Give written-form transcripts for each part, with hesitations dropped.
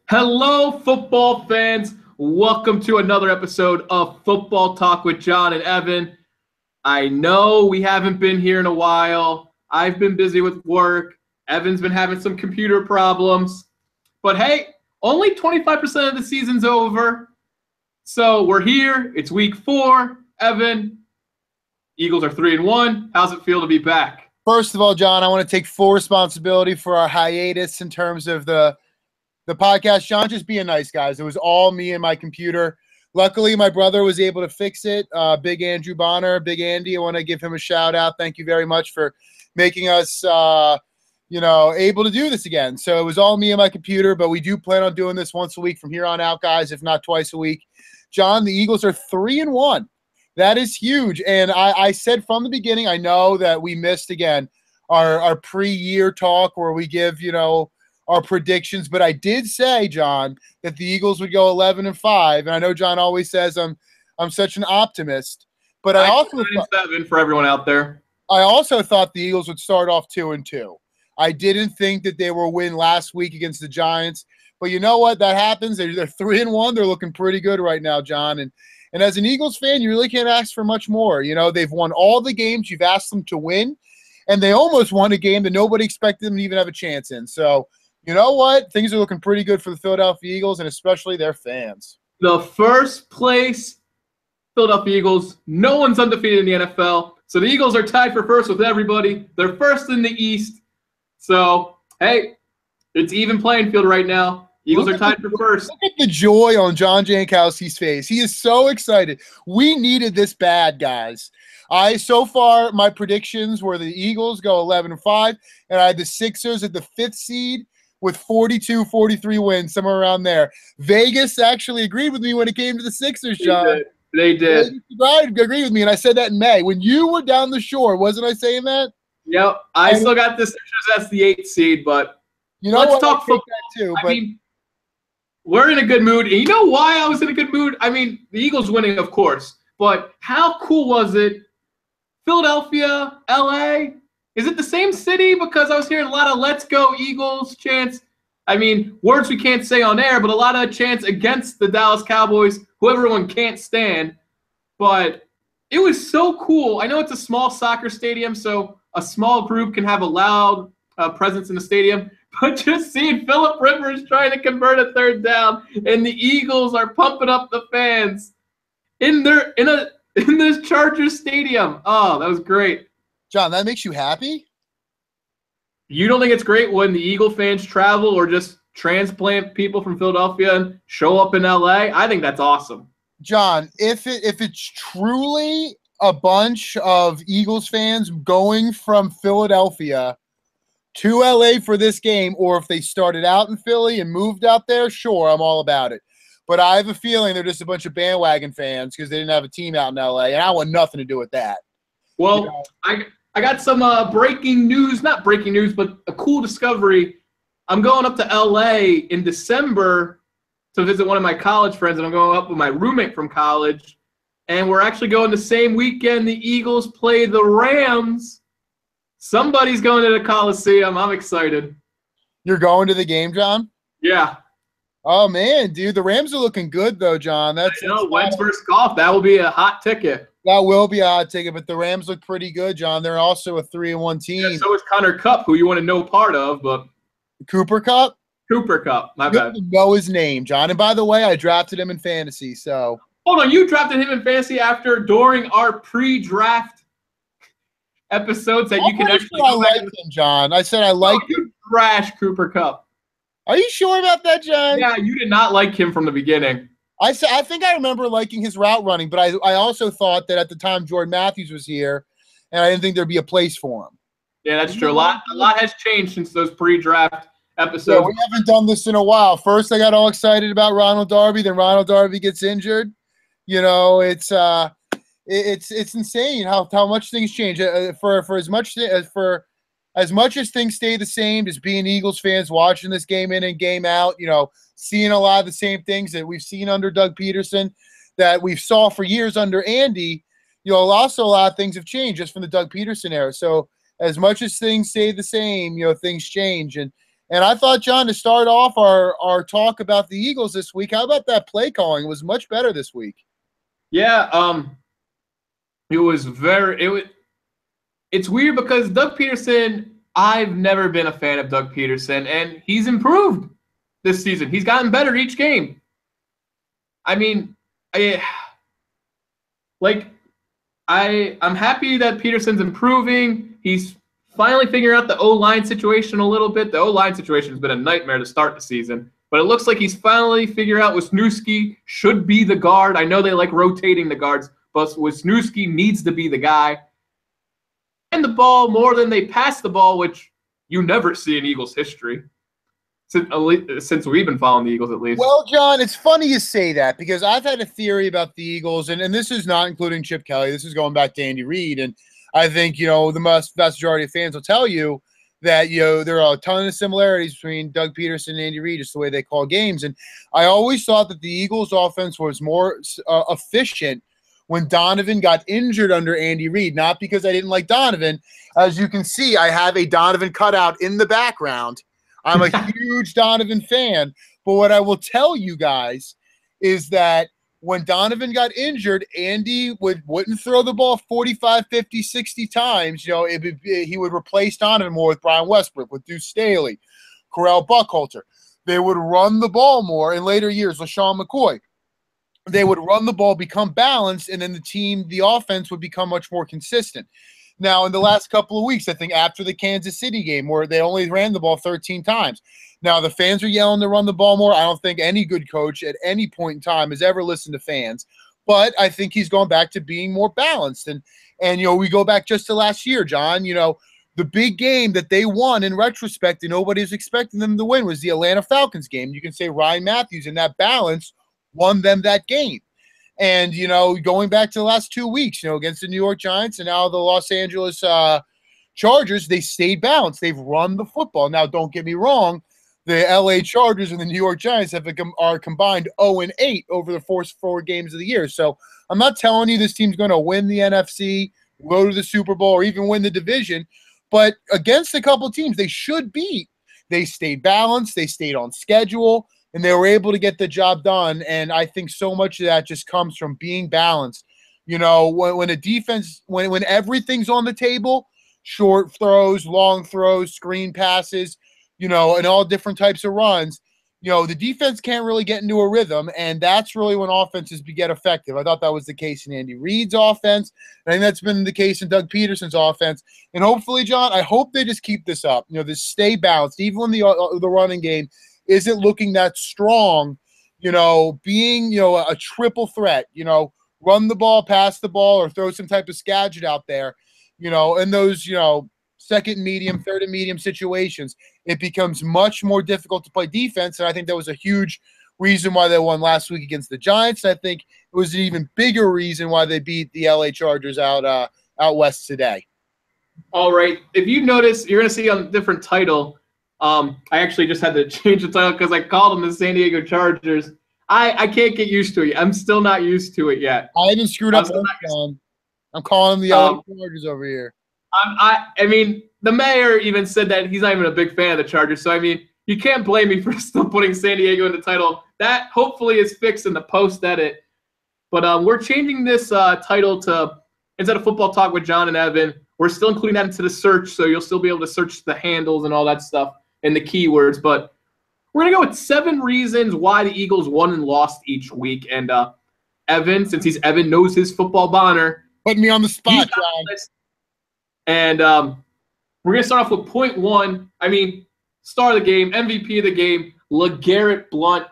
Hello, football fans. Welcome to another episode of Football Talk with John and Evan. I know we haven't been here in a while. I've been busy with work. Evan's been having some computer problems. But hey, only 25% of the season's over. So we're here. It's week 4. Evan, Eagles are 3-1. How's it feel to be back? First of all, John, I want to take full responsibility for our hiatus in terms of the podcast. John, just being nice, guys. It was all me and my computer. Luckily, my brother was able to fix it. Big Andrew Bonner, Big Andy, I want to give him a shout out. Thank you very much for making us, able to do this again. So it was all me and my computer, but we do plan on doing this once a week from here on out, guys, if not twice a week. John, the Eagles are 3-1. That is huge. And I said from the beginning, I know that we missed, again, our pre-year talk where we give, our predictions, but I did say, John, that the Eagles would go 11-5, and I know John always says I'm such an optimist, but I also 7 for everyone out there. I also thought the Eagles would start off 2-2. I didn't think that they were win last week against the Giants, but you know what? That happens. They're 3-1. They're looking pretty good right now, John, and as an Eagles fan, you really can't ask for much more. They've won all the games you've asked them to win, and they almost won a game that nobody expected them to even have a chance in. So, you know what? Things are looking pretty good for the Philadelphia Eagles and especially their fans. The first place Philadelphia Eagles, no one's undefeated in the NFL. So the Eagles are tied for first with everybody. They're first in the East. So, hey, it's even playing field right now. Eagles are tied for first. Look at the joy on John Jankowski's face. He is so excited. We needed this bad, guys. So far, my predictions were the Eagles go 11-5, and I had the Sixers at the 5th seed with 42-43 wins, somewhere around there. Vegas actually agreed with me when it came to the Sixers, John. They did. They agreed with me, and I said that in May. When you were down the shore, wasn't I saying that? Yep. I still got the Sixers as the 8th seed, but let's talk football. Too, I mean, we're in a good mood. And you know why I was in a good mood? I mean, the Eagles winning, of course. But how cool was it? Philadelphia, L.A., is it the same city? Because I was hearing a lot of "Let's go Eagles" chants. I mean, words we can't say on air, but a lot of chants against the Dallas Cowboys, who everyone can't stand. But it was so cool. I know it's a small soccer stadium, so a small group can have a loud presence in the stadium. But just seeing Phillip Rivers trying to convert a 3rd down, and the Eagles are pumping up the fans in this Chargers stadium. Oh, that was great. John, that makes you happy? You don't think it's great when the Eagle fans travel or just transplant people from Philadelphia and show up in L.A.? I think that's awesome. John, if it's truly a bunch of Eagles fans going from Philadelphia to L.A. for this game, or if they started out in Philly and moved out there, sure, I'm all about it. But I have a feeling they're just a bunch of bandwagon fans because they didn't have a team out in L.A., and I want nothing to do with that. Well, I got some breaking news, not breaking news, but a cool discovery. I'm going up to L.A. in December to visit one of my college friends, and I'm going up with my roommate from college. And we're actually going the same weekend the Eagles play the Rams. Somebody's going to the Coliseum. I'm excited. You're going to the game, John? Yeah. Oh, man, dude. The Rams are looking good, though, John. Wentz versus Goff. That will be a hot ticket. That will be a hot ticket, but the Rams look pretty good, John. They're also a 3-1 team. Yeah, so is Connor Kupp, who you want to know part of, but Cooper Kupp? Cooper Kupp, my bad. You know his name, John. And by the way, I drafted him in fantasy, so. Hold on, you drafted him in fantasy during our pre-draft episodes that you can actually. I like him, John. I said I like him. You trash Cooper Kupp. Are you sure about that, John? Yeah, you did not like him from the beginning. I think I remember liking his route running, but I also thought that at the time Jordan Matthews was here, and I didn't think there'd be a place for him. Yeah, that's true. A lot has changed since those pre-draft episodes. Yeah, we haven't done this in a while. First, I got all excited about Ronald Darby, then Ronald Darby gets injured. It's insane how much things change. For as much as things stay the same, just being Eagles fans, watching this game in and game out, seeing a lot of the same things that we've seen under Doug Peterson, that we've saw for years under Andy. Also a lot of things have changed just from the Doug Peterson era. So as much as things stay the same, things change. And And I thought, John, to start off our talk about the Eagles this week, how about that play calling? It was much better this week. Yeah, it's weird because Doug Peterson, I've never been a fan of Doug Peterson, and he's improved this season. He's gotten better each game. I mean, I'm happy that Peterson's improving. He's finally figuring out the O-line situation a little bit. The O-line situation has been a nightmare to start the season, but it looks like he's finally figured out Wisniewski should be the guard. I know they like rotating the guards, but Wisniewski needs to be the guy. And the ball more than they pass the ball, which you never see in Eagles history. Since we've been following the Eagles, at least. Well, John, it's funny you say that because I've had a theory about the Eagles, and this is not including Chip Kelly. This is going back to Andy Reid, and I think, the vast majority of fans will tell you that, there are a ton of similarities between Doug Peterson and Andy Reid, just the way they call games. And I always thought that the Eagles' offense was more efficient when Donovan got injured under Andy Reid, not because I didn't like Donovan. As you can see, I have a Donovan cutout in the background. I'm a huge Donovan fan, but what I will tell you guys is that when Donovan got injured, Andy wouldn't throw the ball 45, 50, 60 times. He would replace Donovan more with Brian Westbrook, with Deuce Staley, Correll Buckhalter. They would run the ball more in later years, LaShawn McCoy. They would run the ball, become balanced, and then the offense would become much more consistent. Now, in the last couple of weeks, I think after the Kansas City game where they only ran the ball 13 times. Now, the fans are yelling to run the ball more. I don't think any good coach at any point in time has ever listened to fans. But I think he's gone back to being more balanced. And we go back just to last year, John. The big game that they won in retrospect and nobody was expecting them to win was the Atlanta Falcons game. You can say Ryan Matthews and that balance won them that game. And, going back to the last 2 weeks, against the New York Giants and now the Los Angeles Chargers, they stayed balanced. They've run the football. Now, don't get me wrong. The LA Chargers and the New York Giants are combined 0-8 over the first 4 games of the year. So I'm not telling you this team's going to win the NFC, go to the Super Bowl, or even win the division. But against a couple teams they should beat, they stayed balanced, they stayed on schedule, and they were able to get the job done. And I think so much of that just comes from being balanced. When a defense, when everything's on the table, short throws, long throws, screen passes, and all different types of runs, the defense can't really get into a rhythm, and that's really when offenses get effective. I thought that was the case in Andy Reid's offense. I think that's been the case in Doug Peterson's offense. And hopefully, John, I hope they just keep this up. This stay balanced, even when the running game isn't looking that strong, being, a triple threat, run the ball, pass the ball, or throw some type of gadget out there, in those, second and medium, third and medium situations, it becomes much more difficult to play defense. And I think that was a huge reason why they won last week against the Giants. I think it was an even bigger reason why they beat the LA Chargers out west today. All right. If you notice, you're going to see on a different title. I actually just had to change the title because I called them the San Diego Chargers. I can't get used to it. I'm still not used to it yet. I haven't screwed up. I'm calling them the LA Chargers over here. I mean, the mayor even said that he's not even a big fan of the Chargers. So, I mean, you can't blame me for still putting San Diego in the title. That hopefully is fixed in the post-edit. But we're changing this title to, instead of Football Talk with John and Evan, we're still including that into the search. So you'll still be able to search the handles and all that stuff and the keywords. But we're going to go with 7 reasons why the Eagles won and lost each week. And Evan, since Evan knows his football bonner. Putting me on the spot, John. And we're going to start off with point 1. I mean, star of the game, MVP of the game, LeGarrette Blount.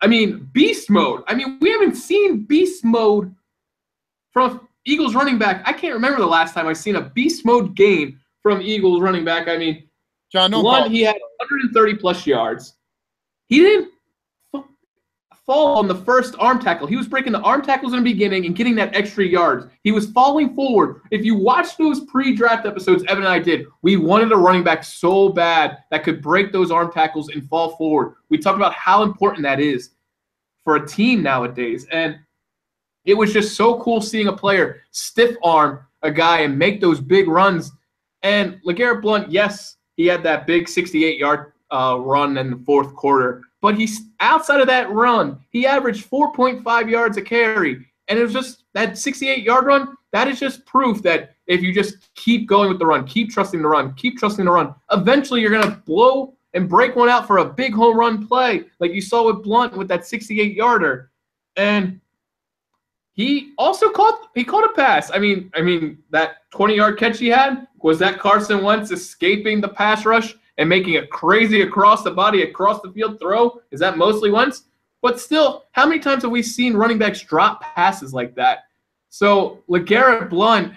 I mean, beast mode. I mean, we haven't seen beast mode from Eagles running back. I can't remember the last time I've seen a beast mode game from Eagles running back. I mean, John, he had 130-plus yards. He didn't fall on the first arm tackle. He was breaking the arm tackles in the beginning and getting that extra yards. He was falling forward. If you watch those pre-draft episodes Evan and I did, we wanted a running back so bad that could break those arm tackles and fall forward. We talked about how important that is for a team nowadays. And it was just so cool seeing a player stiff arm a guy and make those big runs. And LeGarrette Blount, yes, he had that big 68-yard run in the fourth quarter. But he's outside of that run, he averaged 4.5 yards a carry. And it was just that 68-yard run, that is just proof that if you just keep going with the run, keep trusting the run, eventually you're going to blow and break one out for a big home run play like you saw with Blunt with that 68-yarder. And he also caught a pass. I mean that 20-yard catch he had, was that Carson Wentz escaping the pass rush and making a crazy across the field throw? Is that mostly Wentz? But still, how many times have we seen running backs drop passes like that? So LeGarrette Blount,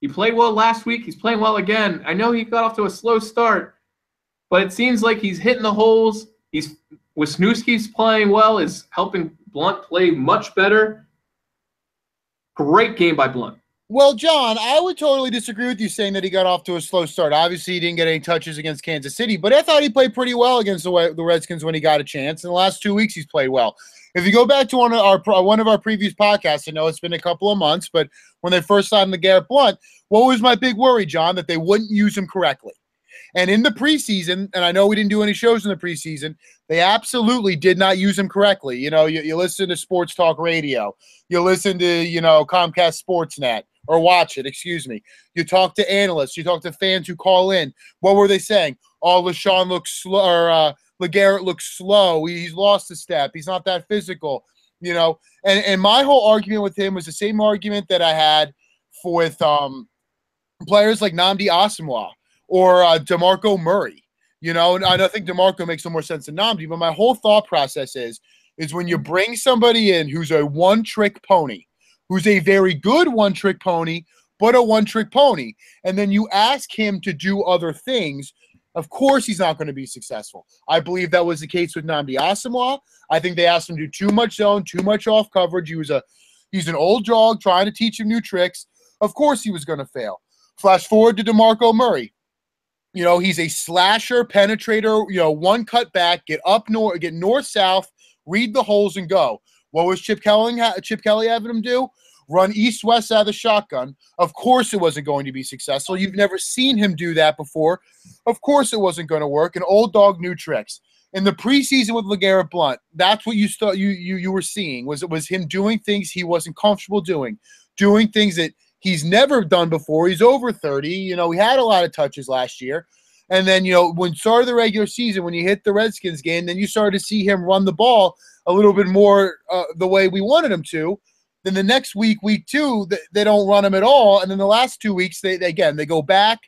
he played well last week. He's playing well again. I know he got off to a slow start, but it seems like he's hitting the holes. Wisniewski's playing well, is helping Blount play much better. Great game by Blount. Well, John, I would totally disagree with you saying that he got off to a slow start. Obviously, he didn't get any touches against Kansas City, but I thought he played pretty well against the Redskins when he got a chance. In the last 2 weeks, he's played well. If you go back to one of our previous podcasts, I know it's been a couple of months, but when they first signed LeGarrette Blount, what was my big worry, John? That they wouldn't use him correctly. And in the preseason, and I know we didn't do any shows in the preseason, they absolutely did not use him correctly. You know, you listen to Sports Talk Radio, you listen to, Comcast Sportsnet, or watch it, excuse me. You talk to analysts, you talk to fans who call in. What were they saying? Oh, LeSean looks slow, or LeGarrette looks slow. He's lost a step. He's not that physical, And my whole argument with him was the same argument that I had with players like Nnamdi Asomugha or DeMarco Murray. And I think DeMarco makes no more sense than Nnamdi, but my whole thought process is when you bring somebody in who's a one-trick pony, who's a very good one-trick pony, but a one-trick pony, and then you ask him to do other things, of course he's not going to be successful. I believe that was the case with Nnamdi Asomugha. I think they asked him to do too much zone, too much off coverage. He's an old dog trying to teach him new tricks. Of course he was going to fail. Flash forward to DeMarco Murray. He's a slasher, penetrator, one cut back, get north-south, read the holes and go. What was Chip Kelly having him do? Run east-west out of the shotgun. Of course it wasn't going to be successful. You've never seen him do that before. Of course it wasn't going to work. An old dog, new tricks. In the preseason with LeGarrette Blount, that's what you were seeing, was him doing things he wasn't comfortable doing things that he's never done before. He's over 30. He had a lot of touches last year. And then, when started the regular season, when you hit the Redskins game, then you started to see him run the ball a little bit more the way we wanted him to. Then the next week 2, they don't run him at all. And then the last 2 weeks, they go back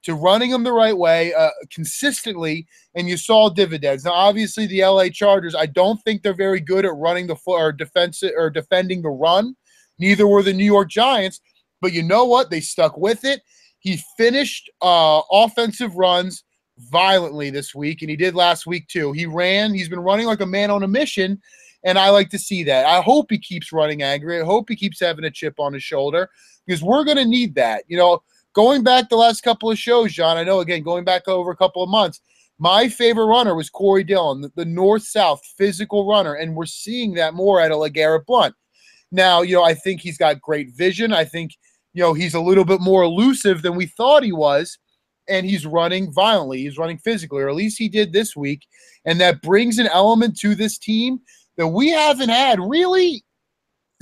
to running him the right way consistently, and you saw dividends. Now, obviously, the LA Chargers, I don't think they're very good at running the foot or defending the run. Neither were the New York Giants. But you know what? They stuck with it. He finished offensive runs violently this week, and he did last week too. He's been running like a man on a mission, and I like to see that. I hope he keeps running angry. I hope he keeps having a chip on his shoulder, because we're going to need that. Going back the last couple of shows, John, I know, again, going back over a couple of months, my favorite runner was Corey Dillon, the north-south physical runner, and we're seeing that more out of LeGarrette Blount. Now, I think he's got great vision. I think he's a little bit more elusive than we thought he was, and he's running violently. He's running physically, or at least he did this week, and that brings an element to this team that we haven't had really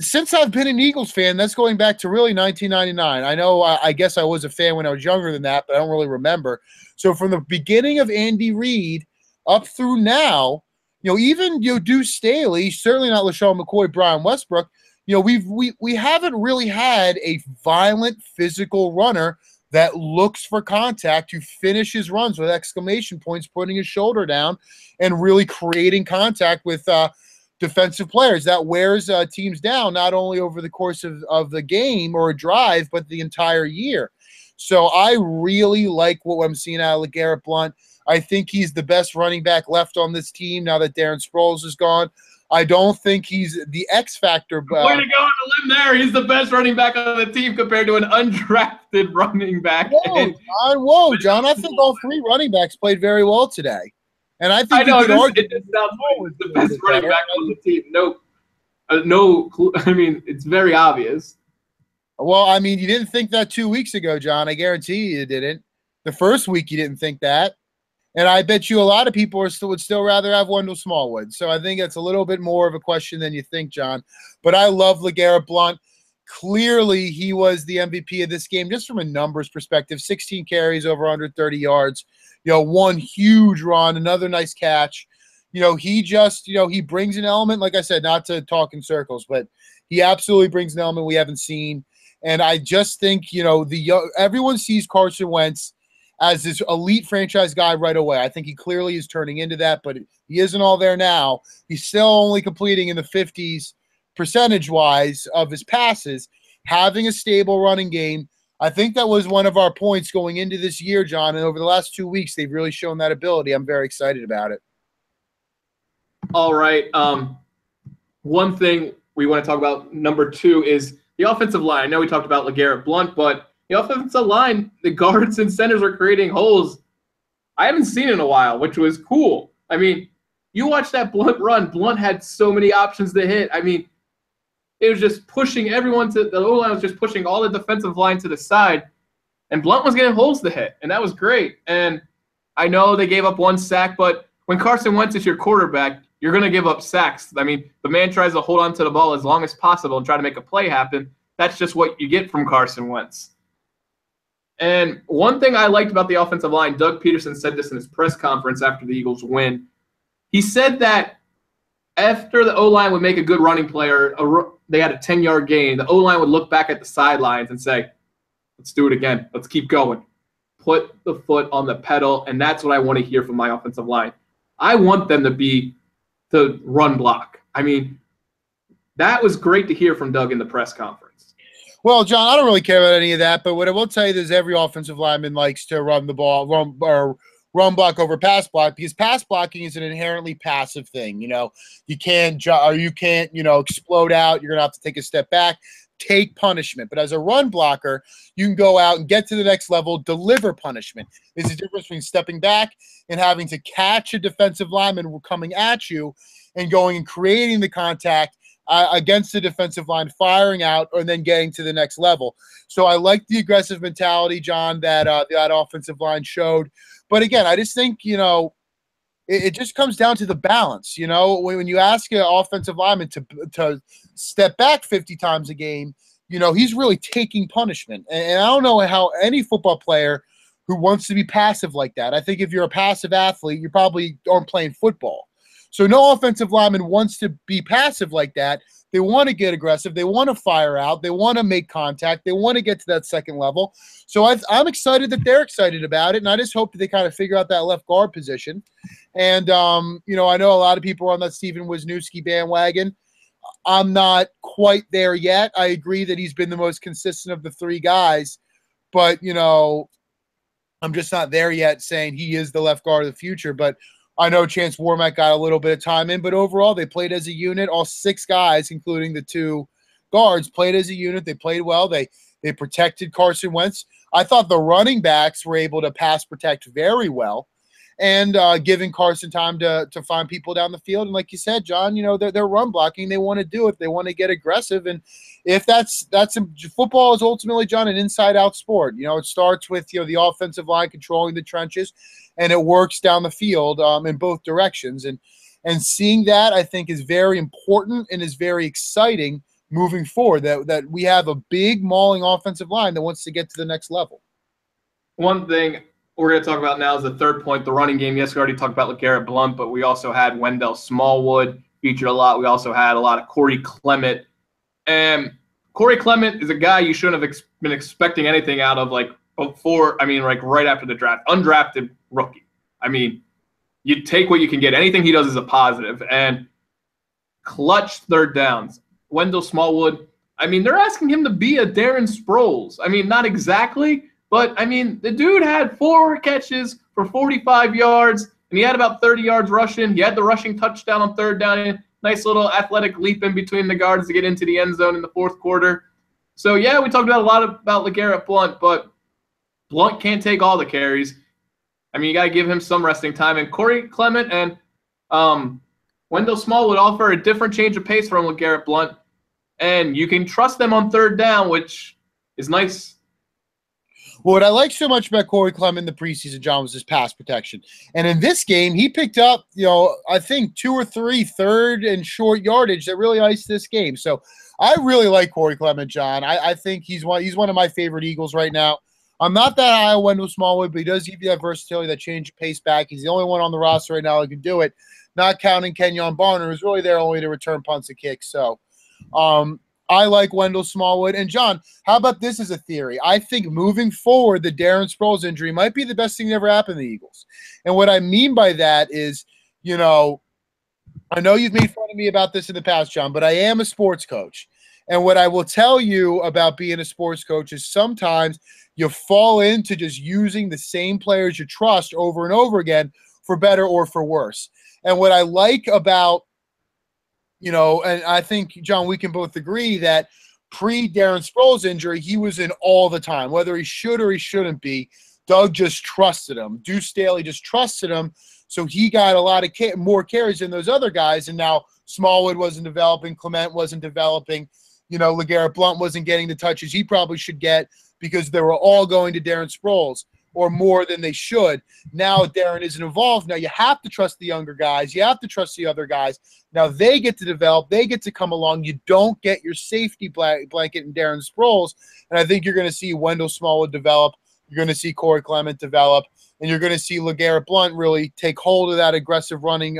since I've been an Eagles fan. That's going back to really 1999. I know I guess I was a fan when I was younger than that, but I don't really remember. So from the beginning of Andy Reid up through now, even Deuce Staley, certainly not LaShawn McCoy, Brian Westbrook, we haven't really had a violent physical runner that looks for contact, who finishes runs with exclamation points, putting his shoulder down and really creating contact with defensive players. That wears teams down, not only over the course of the game or a drive, but the entire year. So I really like what I'm seeing out of LeGarrette Blount. I think he's the best running back left on this team now that Darren Sproles is gone. I don't think he's the X factor. Way to go on the limb there. He's the best running back on the team compared to an undrafted running back. Whoa, John. I think all 3 running backs played very well today. And I think it sounds like the best running back on the team. No, I mean, it's very obvious. Well, I mean, you didn't think that 2 weeks ago, John. I guarantee you didn't. The first week you didn't think that. And I bet you a lot of people would still rather have Wendell Smallwood. So I think it's a little bit more of a question than you think, John. But I love LeGarrette Blount. Clearly, he was the MVP of this game just from a numbers perspective. 16 carries, over 130 yards. One huge run, another nice catch. He just, he brings an element, like I said, not to talk in circles, but he absolutely brings an element we haven't seen. And I just think, everyone sees Carson Wentz as this elite franchise guy right away. I think he clearly is turning into that, but he isn't all there now. He's still only completing in the 50s percentage-wise of his passes, having a stable running game. I think that was one of our points going into this year, John, and over the last 2 weeks, they've really shown that ability. I'm very excited about it. All right. One thing we want to talk about, number 2, is the offensive line. I know we talked about LeGarrette Blount, but the offensive line, the guards and centers are creating holes I haven't seen in a while, which was cool. I mean, you watch that Blount run. Blount had so many options to hit. I mean, it was just pushing everyone to – the O-line was just pushing all the defensive line to the side, and Blount was getting holes to hit, and that was great. And I know they gave up 1 sack, but when Carson Wentz is your quarterback, you're going to give up sacks. I mean, the man tries to hold on to the ball as long as possible and try to make a play happen. That's just what you get from Carson Wentz. And one thing I liked about the offensive line, Doug Peterson said this in his press conference after the Eagles win. He said that after the O-line would make a good running player, they had a 10-yard gain, the O-line would look back at the sidelines and say, let's do it again. Let's keep going. Put the foot on the pedal, and that's what I want to hear from my offensive line. I want them to be the run block. I mean, that was great to hear from Doug in the press conference. Well, John, I don't really care about any of that, but what I will tell you is every offensive lineman likes to run the ball, run block over pass block, because pass blocking is an inherently passive thing. You can't explode out. You're going to have to take a step back, take punishment. But as a run blocker, you can go out and get to the next level, deliver punishment. There's a difference between stepping back and having to catch a defensive lineman coming at you and going and creating the contact against the defensive line, firing out, and then getting to the next level. So I like the aggressive mentality, John, that that offensive line showed. But again, I just think, it just comes down to the balance. When you ask an offensive lineman to step back 50 times a game, he's really taking punishment. And I don't know how any football player who wants to be passive like that. I think if you're a passive athlete, you probably aren't playing football. So no offensive lineman wants to be passive like that. They want to get aggressive. They want to fire out. They want to make contact. They want to get to that second level. So I'm excited that they're excited about it, and I just hope that they kind of figure out that left guard position. And, I know a lot of people are on that Steven Wisniewski bandwagon. I'm not quite there yet. I agree that he's been the most consistent of the 3 guys, but, I'm just not there yet saying he is the left guard of the future. But I know Chance Warmack got a little bit of time in, but overall they played as a unit. All 6 guys, including the 2 guards, played as a unit. They played well. They protected Carson Wentz. I thought the running backs were able to pass protect very well and giving Carson time to find people down the field. And like you said, John, they're run blocking. They want to do it. They want to get aggressive. And if that's football is ultimately, John, an inside-out sport. It starts with, the offensive line controlling the trenches, and it works down the field in both directions. And seeing that, I think, is very important and is very exciting moving forward, that we have a big mauling offensive line that wants to get to the next level. One thing we're going to talk about now is the third point, the running game. Yes, we already talked about LeGarrette Blount, but we also had Wendell Smallwood featured a lot. We also had a lot of Corey Clement. And Corey Clement is a guy you shouldn't have been expecting anything out of, right after the draft. Undrafted rookie. I mean, you take what you can get. Anything he does is a positive. And clutch third downs. Wendell Smallwood, they're asking him to be a Darren Sproles. Not exactly, but, the dude had 4 catches for 45 yards, and he had about 30 yards rushing. He had the rushing touchdown on third down. Nice little athletic leap in between the guards to get into the end zone in the fourth quarter. So, yeah, we talked a lot about LeGarrette Blount, but Blount can't take all the carries. You got to give him some resting time. And Corey Clement and Wendell Smallwood offer a different change of pace from LeGarrette Blount, and you can trust them on third down, which is nice. What I like so much about Corey Clement in the preseason, John, was his pass protection. And in this game, he picked up, I think 2 or 3 third and short yardage that really iced this game. So I really like Corey Clement, John. I think he's one of my favorite Eagles right now. I'm not that high on Wendell Smallwood, but he does give you that versatility, that change of pace back. He's the only one on the roster right now who can do it, not counting Kenyon Barner, who's really there only to return punts and kicks. So I like Wendell Smallwood. And, John, how about this as a theory? I think moving forward, the Darren Sproles injury might be the best thing that ever happened to the Eagles. And what I mean by that is, I know you've made fun of me about this in the past, John, but I am a sports coach. And what I will tell you about being a sports coach is sometimes you fall into just using the same players you trust over and over again for better or for worse. And what I like about, and I think, John, we can both agree that pre-Darren Sproles injury, he was in all the time, whether he should or he shouldn't be. Doug just trusted him. Deuce Staley just trusted him, so he got a lot of more carries than those other guys, and now Smallwood wasn't developing, Clement wasn't developing, LeGarrette Blount wasn't getting the touches he probably should get because they were all going to Darren Sproles, or more than they should. Now Darren isn't involved. Now you have to trust the younger guys. You have to trust the other guys. Now they get to develop. They get to come along. You don't get your safety blanket in Darren Sproles. And I think you're going to see Wendell Smallwood develop. You're going to see Corey Clement develop. And you're going to see LeGarrette Blount really take hold of that aggressive running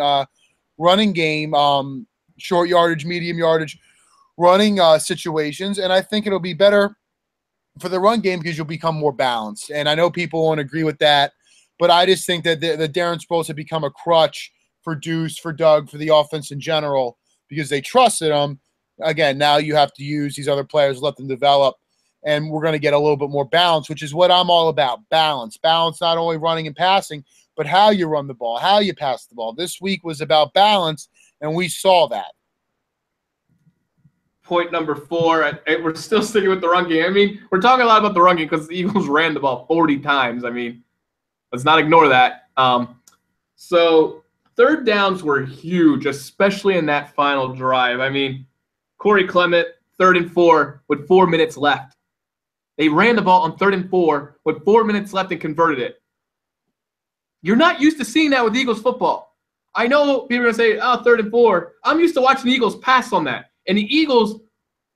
game, short yardage, medium yardage running situations. And I think it'll be better for the run game because you'll become more balanced. And I know people won't agree with that, but I just think that the Darren Sproles have become a crutch for Deuce, for Doug, for the offense in general because they trusted him. Again, now you have to use these other players, let them develop, and we're going to get a little bit more balance, which is what I'm all about, balance. Balance not only running and passing, but how you run the ball, how you pass the ball. This week was about balance, and we saw that. Point number 4, we're still sticking with the run game. I mean, we're talking a lot about the run game because the Eagles ran the ball 40 times. I mean, let's not ignore that. So third downs were huge, especially in that final drive. I mean, Corey Clement, 3rd and 4 with 4 minutes left. They ran the ball on 3rd and 4 with 4 minutes left and converted it. You're not used to seeing that with Eagles football. I know people are going to say, 3rd and 4. I'm used to watching the Eagles pass on that. And the Eagles,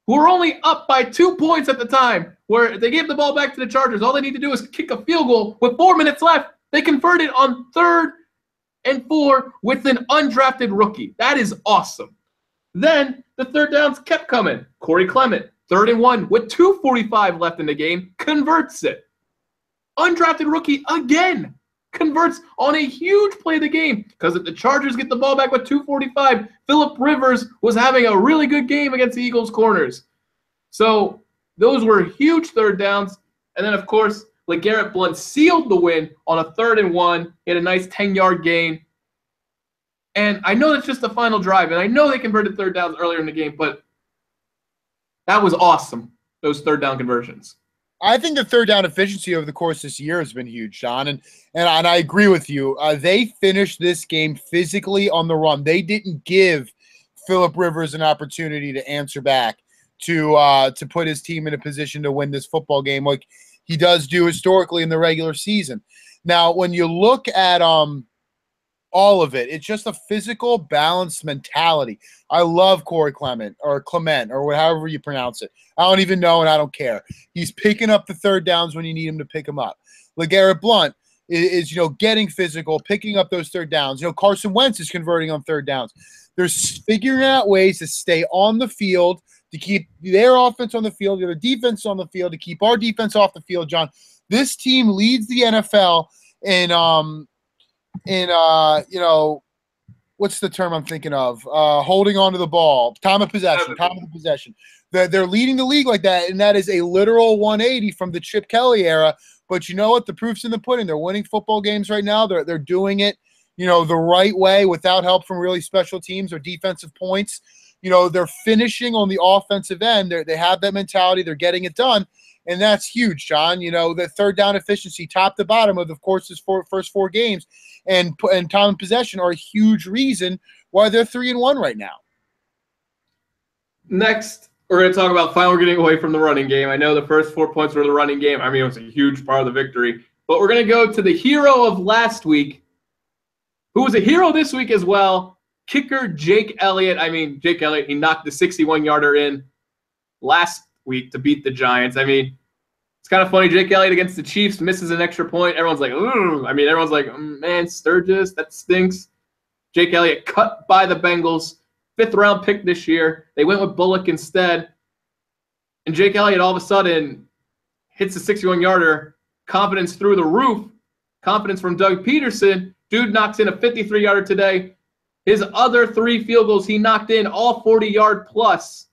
who were only up by 2 points at the time, where they gave the ball back to the Chargers, all they need to do is kick a field goal with 4 minutes left. They converted on 3rd and 4 with an undrafted rookie. That is awesome. Then the third downs kept coming. Corey Clement, 3rd and 1 with 2:45 left in the game, converts it. Undrafted rookie again converts on a huge play of the game because if the Chargers get the ball back with 2:45, Phillip Rivers was having a really good game against the Eagles corners. So those were huge third downs. And then, of course, LeGarrette Blount sealed the win on a 3rd and 1. He had a nice 10-yard gain. And I know that's just the final drive, and I know they converted third downs earlier in the game, but that was awesome, those third down conversions. I think the third down efficiency over the course of this year has been huge, John, and I agree with you. They finished this game physically on the run. They didn't give Phillip Rivers an opportunity to answer back, to put his team in a position to win this football game like he does do historically in the regular season. Now, when you look at all of it, it's just a physical, balanced mentality. I love Corey Clement or however you pronounce it. I don't even know, and I don't care. He's picking up the third downs when you need him to pick them up. LeGarrette Blount is getting physical, picking up those third downs. Carson Wentz is converting on third downs. They're figuring out ways to stay on the field, to keep their offense on the field, their defense on the field, to keep our defense off the field, John. This team leads the NFL in what's the term I'm thinking of? Holding on to the ball, time of possession. They're leading the league like that, and that is a literal 180 from the Chip Kelly era. But you know what? The proof's in the pudding. They're winning football games right now. They're doing it, the right way without help from really special teams or defensive points. They're finishing on the offensive end. They have that mentality. They're getting it done. And that's huge, John. The third down efficiency, top to bottom of course, his first 4 games and time of possession are a huge reason why they're 3-1 right now. Next, We're going to talk about finally getting away from the running game. I know the first 4 points were the running game. I mean, it was a huge part of the victory. But we're going to go to the hero of last week, who was a hero this week as well, kicker Jake Elliott. I mean, Jake Elliott, he knocked the 61-yarder in last week to beat the Giants. I mean, it's kind of funny. Jake Elliott against the Chiefs misses an extra point. Everyone's like, ooh. I mean, everyone's like, man, Sturgis, that stinks. Jake Elliott cut by the Bengals. 5th-round pick this year. They went with Bullock instead. And Jake Elliott all of a sudden hits the 61-yarder. Confidence through the roof. Confidence from Doug Peterson. Dude knocks in a 53-yarder today. His other 3 field goals he knocked in, all 40-yard plus.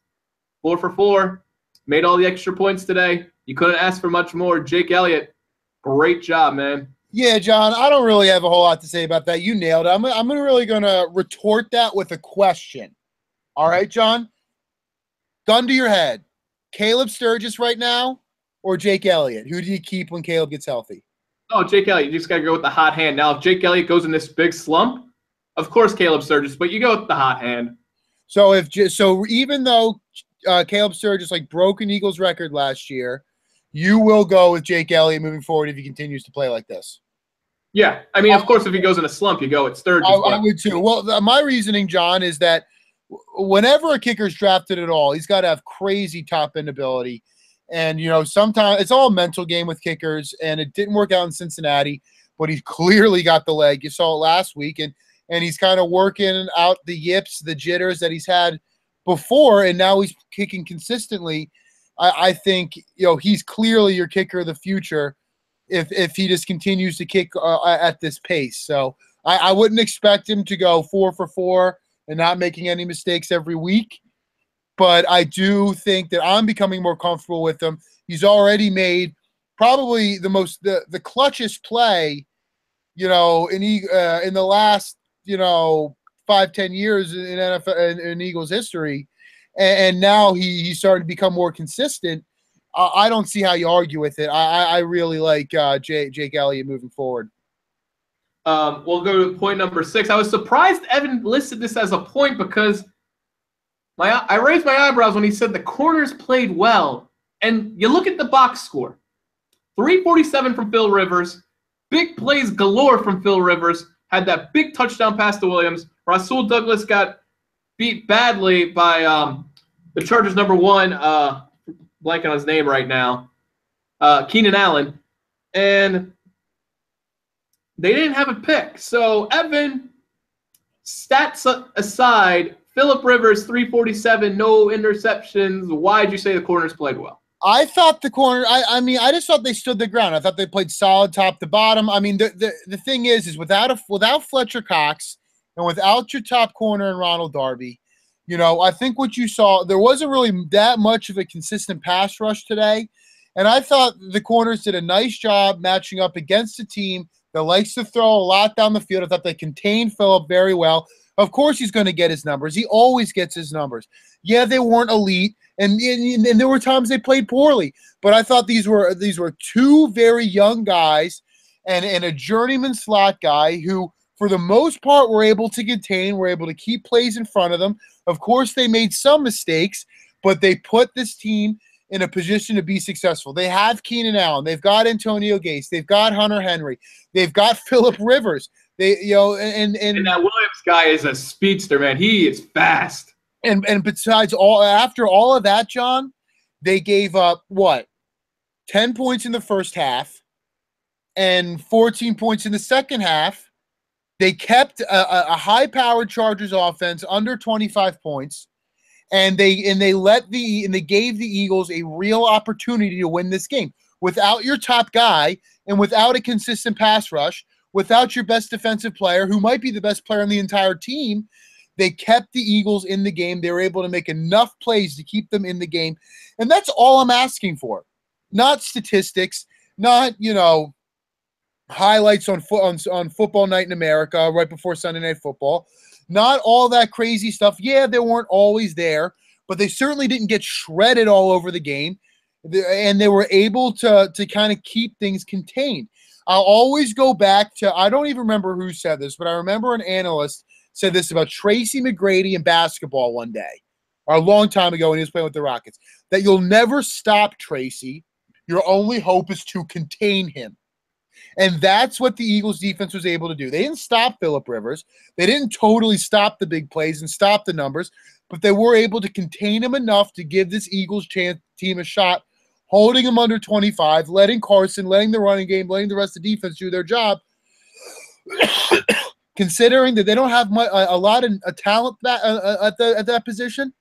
4 for 4. Made all the extra points today. You couldn't ask for much more. Jake Elliott, great job, man. Yeah, John, I don't really have a whole lot to say about that. You nailed it. I'm really going to retort that with a question. All right, John? Gun to your head. Caleb Sturgis right now or Jake Elliott? Who do you keep when Caleb gets healthy? Oh, Jake Elliott. You just got to go with the hot hand. Now, if Jake Elliott goes in this big slump, of course Caleb Sturgis, but you go with the hot hand. So even though Caleb Sturgis broke an Eagles record last year, you will go with Jake Elliott moving forward if he continues to play like this. Yeah. I mean, of course, if he goes in a slump, you go with Sturgis. I would too. Well, my reasoning, John, is that whenever a kicker's drafted at all, he's got to have crazy top-end ability. And, sometimes it's all a mental game with kickers, and it didn't work out in Cincinnati, but he's clearly got the leg. You saw it last week, and he's kind of working out the yips, the jitters that he's had before, and now he's kicking consistently. I think he's clearly your kicker of the future if he just continues to kick at this pace. So I wouldn't expect him to go 4 for 4 and not making any mistakes every week. But I do think that I'm becoming more comfortable with him. He's already made probably the clutchest play, in the last 5-10 years in NFL in Eagles history. And now he's starting to become more consistent. I don't see how you argue with it. I really like Jake Elliott moving forward. We'll go to point number 6. I was surprised Evan listed this as a point because I raised my eyebrows when he said the corners played well. And you look at the box score. 347 from Phil Rivers. Big plays galore from Phil Rivers. Had that big touchdown pass to Williams. Rasul Douglas got beat badly by the Chargers' number 1, blanking on his name right now, Keenan Allen. And they didn't have a pick. So, Evan, stats aside, Phillip Rivers, 347, no interceptions. Why did you say the corners played well? I thought the corner. I just thought they stood their ground. I thought they played solid top to bottom. I mean, the thing is without Fletcher Cox and without your top corner and Ronald Darby, I think what you saw, there wasn't really that much of a consistent pass rush today. And I thought the corners did a nice job matching up against a team that likes to throw a lot down the field. I thought they contained Phillip very well. Of course he's going to get his numbers. He always gets his numbers. Yeah, they weren't elite, and there were times they played poorly. But I thought these were 2 very young guys and a journeyman slot guy who, for the most part, were able to contain, were able to keep plays in front of them. Of course, they made some mistakes, but they put this team in a position to be successful. They have Keenan Allen. They've got Antonio Gates. They've got Hunter Henry. They've got Phillip Rivers. And that Williams guy is a speedster, man. He is fast. And besides after all of that, John, they gave up 10 points in the first half and 14 points in the second half. They kept a high-powered Chargers offense under 25 points, and they gave the Eagles a real opportunity to win this game. Without your top guy and without a consistent pass rush, without your best defensive player, who might be the best player on the entire team, they kept the Eagles in the game. They were able to make enough plays to keep them in the game. And that's all I'm asking for. Not statistics, not, highlights on Football Night in America right before Sunday Night Football. Not all that crazy stuff. Yeah, they weren't always there, but they certainly didn't get shredded all over the game. And they were able to kind of keep things contained. I'll always go back to, I don't even remember who said this, but I remember an analyst said this about Tracy McGrady in basketball one day. or a long time ago when he was playing with the Rockets, that you'll never stop Tracy. Your only hope is to contain him. And that's what the Eagles defense was able to do. They didn't stop Phillip Rivers. They didn't totally stop the big plays and stop the numbers, but they were able to contain him enough to give this Eagles team a shot, holding him under 25, letting Carson, letting the running game, letting the rest of the defense do their job. Considering that they don't have a lot of talent at that position,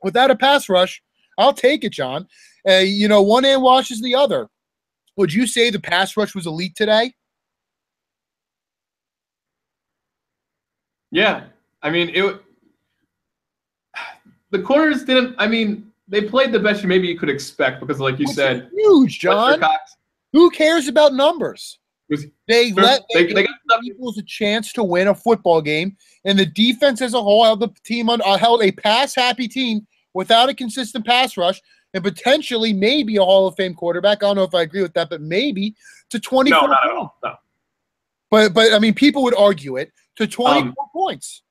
without a pass rush, I'll take it, John. One hand washes the other. Would you say the pass rush was elite today? Yeah. I mean, the corners didn't – I mean, they played the best maybe you could expect because, like you said – huge, John. Who cares about numbers? They got Eagles a chance to win a football game, and the defense as a whole held the team held a pass-happy team without a consistent pass rush, and potentially maybe a Hall of Fame quarterback. I don't know if I agree with that, but maybe to 24 No, not at all. No. But I mean, people would argue it to 24 points.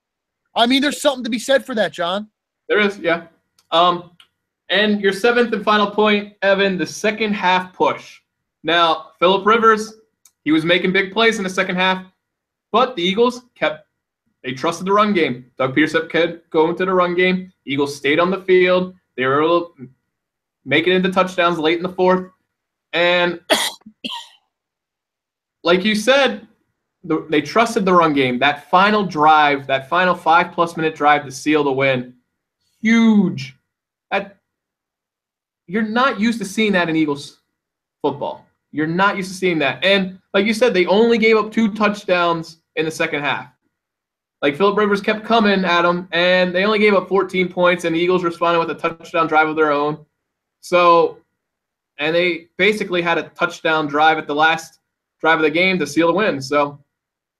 I mean, there's something to be said for that, John. There is, yeah. And your seventh and final point, Evan, the second half push. Now, Phillip Rivers, he was making big plays in the second half, but the Eagles they trusted the run game. Doug Peterson kept going to the run game. Eagles stayed on the field. They were able to make it into touchdowns late in the fourth. And like you said, they trusted the run game. That final drive, that final 5+ minute drive to seal the win, huge. You're not used to seeing that in Eagles football. You're not used to seeing that. And like you said, they only gave up 2 touchdowns in the second half. Like Phillip Rivers kept coming at them, and they only gave up 14 points, and the Eagles responded with a touchdown drive of their own. So, and they basically had a touchdown drive at the last drive of the game to seal the win. So,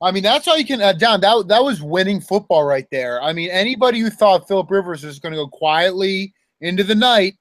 I mean, that's how you can down. That was winning football right there. I mean, anybody who thought Phillip Rivers was going to go quietly into the night,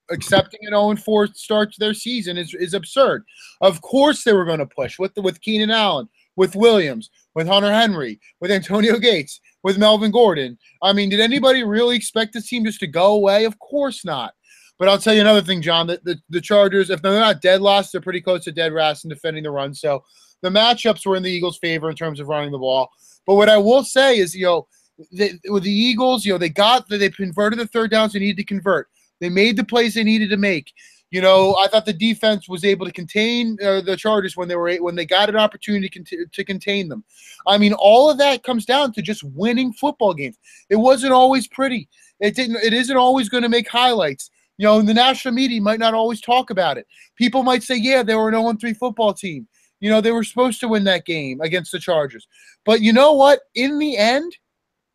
accepting an 0-4 start to their season is absurd. Of course they were going to push with Keenan Allen, with Williams, with Hunter Henry, with Antonio Gates, with Melvin Gordon. I mean, did anybody really expect this team just to go away? Of course not. But I'll tell you another thing, John. The Chargers, if they're not dead last, they're pretty close to dead last in defending the run. So the matchups were in the Eagles' favor in terms of running the ball. But what I will say is, with the Eagles, they converted the third downs they needed to convert. They made the plays they needed to make. I thought the defense was able to contain the Chargers when they got an opportunity to contain them. I mean, all of that comes down to just winning football games. It wasn't always pretty. It isn't always going to make highlights. The national media might not always talk about it. People might say, yeah, they were an 0-3 football team. They were supposed to win that game against the Chargers. But you know what? In the end,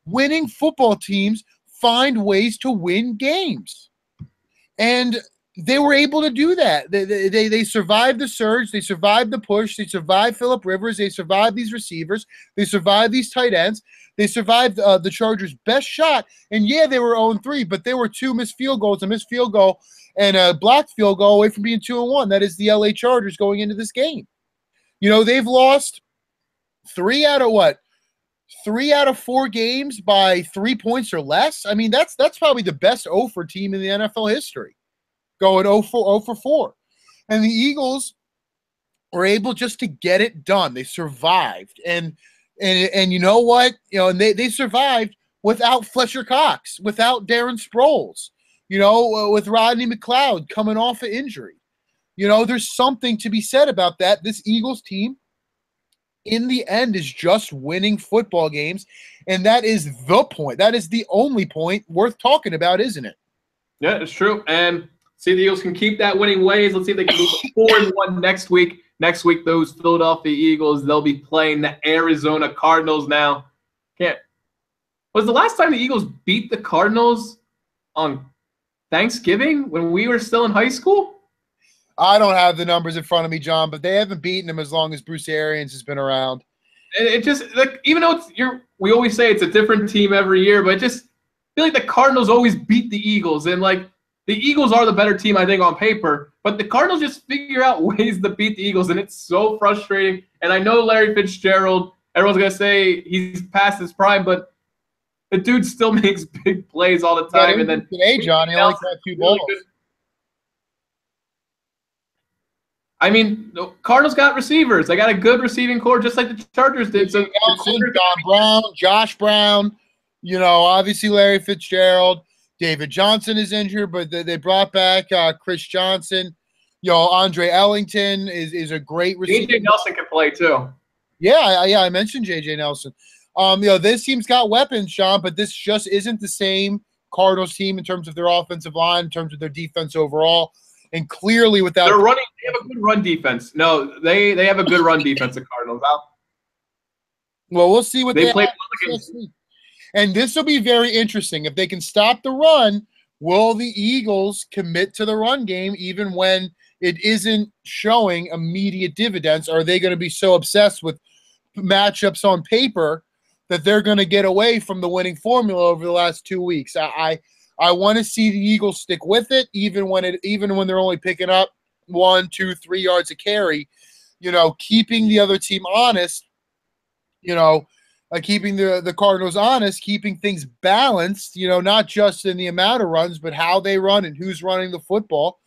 winning football teams find ways to win games. And they were able to do that. They survived the surge. They survived the push. They survived Phillip Rivers. They survived these receivers. They survived these tight ends. They survived the Chargers' best shot. And, yeah, they were 0-3, but there were 2 missed field goals, a missed field goal and a blocked field goal away from being 2-1. That is the LA Chargers going into this game. They've lost 3 out of 4 games by 3 points or less. I mean, that's probably the best 0-4 team in the NFL history, going 0-4. And the Eagles were able just to get it done. They survived. And you know what? And they survived without Fletcher Cox, without Darren Sproles, with Rodney McLeod coming off an injury. There's something to be said about that. This Eagles team, in the end, is just winning football games, and that is the point. That is the only point worth talking about, isn't it? Yeah, it's true. And see if the Eagles can keep that winning ways. Let's see if they can move 4-1 next week. Next week, those Philadelphia Eagles, they'll be playing the Arizona Cardinals now. Was the last time the Eagles beat the Cardinals on Thanksgiving when we were still in high school? I don't have the numbers in front of me, John, but they haven't beaten them as long as Bruce Arians has been around. And it just, even though we always say it's a different team every year, but I just feel like the Cardinals always beat the Eagles. And, the Eagles are the better team, I think, on paper. But the Cardinals just figure out ways to beat the Eagles, and it's so frustrating. And I know Larry Fitzgerald, everyone's going to say he's past his prime, but The dude still makes big plays all the time. And then today, John, he only caught 2 balls. Really, I mean, the Cardinals got receivers. They got a good receiving core, just like the Chargers did. So John Brown, Josh Brown, obviously Larry Fitzgerald. David Johnson is injured, but they brought back Chris Johnson. Andre Ellington is a great receiver. J.J. Nelson can play too. Yeah, I mentioned J.J. Nelson. This team's got weapons, Sean, but this just isn't the same Cardinals team in terms of their offensive line, in terms of their defense overall. And clearly without they're running, they have a good run defense. No, they have a good run defense, the Cardinals. Well, we'll see what they play. And this will be very interesting. If they can stop the run, will the Eagles commit to the run game even when it isn't showing immediate dividends? Are they going to be so obsessed with matchups on paper that they're going to get away from the winning formula over the last 2 weeks? I want to see the Eagles stick with it, even when they're only picking up 1, 2, 3 yards a carry. Keeping the other team honest. Keeping the Cardinals honest, keeping things balanced. Not just in the amount of runs, but how they run and who's running the football.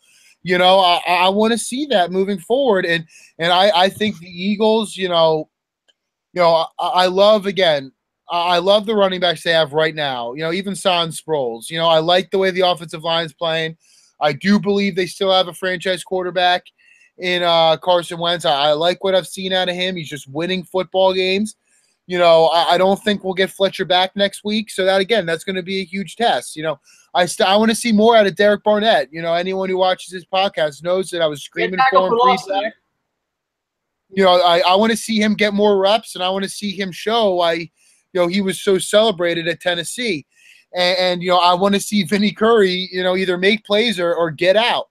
I want to see that moving forward, and I think the Eagles. I love again. I love the running backs they have right now. Even Son Sproles. I like the way the offensive line is playing. I do believe they still have a franchise quarterback in Carson Wentz. I like what I've seen out of him. He's just winning football games. I don't think we'll get Fletcher back next week. So that's going to be a huge test. I want to see more out of Derek Barnett. Anyone who watches this podcast knows that I was screaming for him pre-sack. I want to see him get more reps, and I want to see him show why he was so celebrated at Tennessee. And I want to see Vinny Curry, either make plays or get out.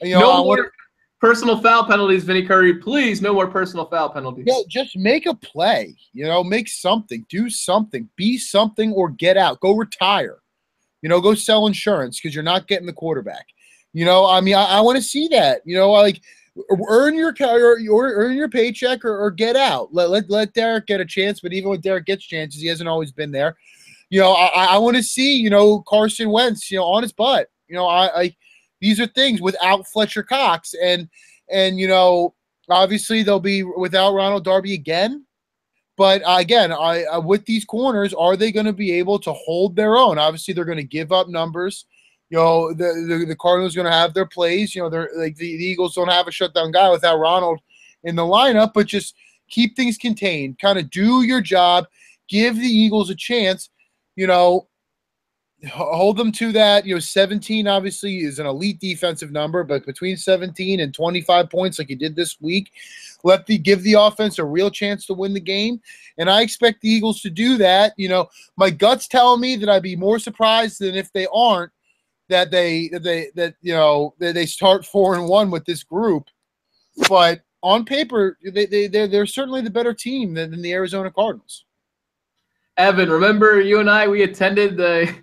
No more personal foul penalties, Vinny Curry. Please, no more personal foul penalties. Yeah, just make a play. Make something, do something, be something, or get out. Go retire. Go sell insurance because you're not getting the quarterback. I want to see that. Earn your paycheck or get out. Let Derek get a chance, but even when Derek gets chances, he hasn't always been there. I want to see Carson Wentz on his butt. These are things without Fletcher Cox, and obviously they'll be without Ronald Darby again. But again, with these corners, are they going to be able to hold their own? Obviously, they're going to give up numbers. The Cardinals are going to have their plays. They're like the Eagles don't have a shutdown guy without Ronald in the lineup, but just keep things contained. Kind of do your job. Give the Eagles a chance. Hold them to that. 17 obviously is an elite defensive number, but between 17 and 25 points, like you did this week, give the offense a real chance to win the game. And I expect the Eagles to do that. My gut's telling me that I'd be more surprised than if they aren't. That they start 4-1 with this group, but on paper they're certainly the better team than the Arizona Cardinals. Evan, remember you and I, we attended the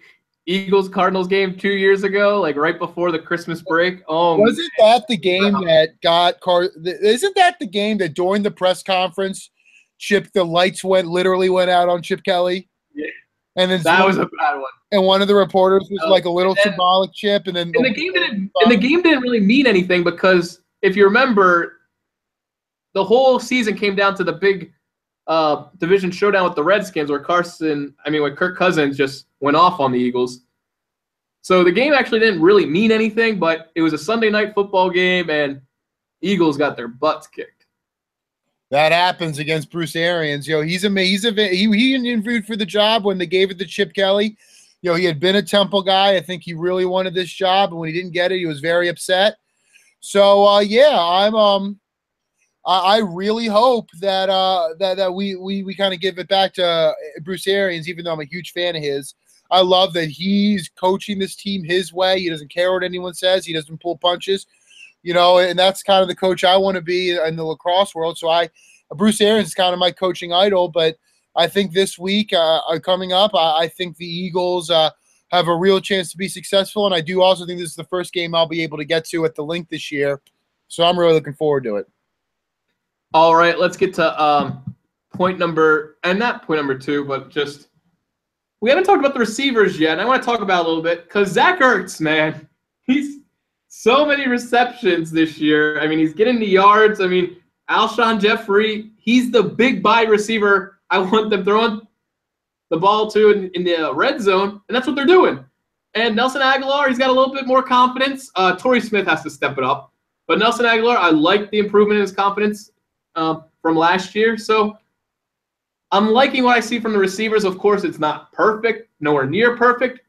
Eagles-Cardinals game 2 years ago, like right before the Christmas break. Oh, wasn't that the game that got Isn't that the game that during the press conference, the lights literally went out on Chip Kelly? Yeah. And then that was a bad one. And one of the reporters was like a little symbolic chip, and then the game didn't really mean anything because if you remember, the whole season came down to the big division showdown with the Redskins, where Kirk Cousins just went off on the Eagles. So the game actually didn't really mean anything, but it was a Sunday night football game, and Eagles got their butts kicked. That happens against Bruce Arians. He interviewed for the job when they gave it to Chip Kelly. He had been a Temple guy. I think he really wanted this job, and when he didn't get it, he was very upset. So I really hope that we kind of give it back to Bruce Arians, even though I'm a huge fan of his. I love that he's coaching this team his way. He doesn't care what anyone says. He doesn't pull punches. And that's kind of the coach I want to be in the lacrosse world. So Bruce Arians is kind of my coaching idol, but I think this week coming up, I think the Eagles have a real chance to be successful. And I do also think this is the first game I'll be able to get to at the Link this year. So I'm really looking forward to it. All right, let's get to not point number two, but just we haven't talked about the receivers yet, and I want to talk about it a little bit because Zach Ertz, man, he's so many receptions this year. I mean, he's getting the yards. I mean, Alshon Jeffrey, he's the big body receiver I want them throwing the ball to in the red zone, and that's what they're doing. And Nelson Aguilar, he's got a little bit more confidence. Torrey Smith has to step it up. But Nelson Aguilar, I like the improvement in his confidence from last year. So I'm liking what I see from the receivers. Of course, it's not perfect, nowhere near perfect,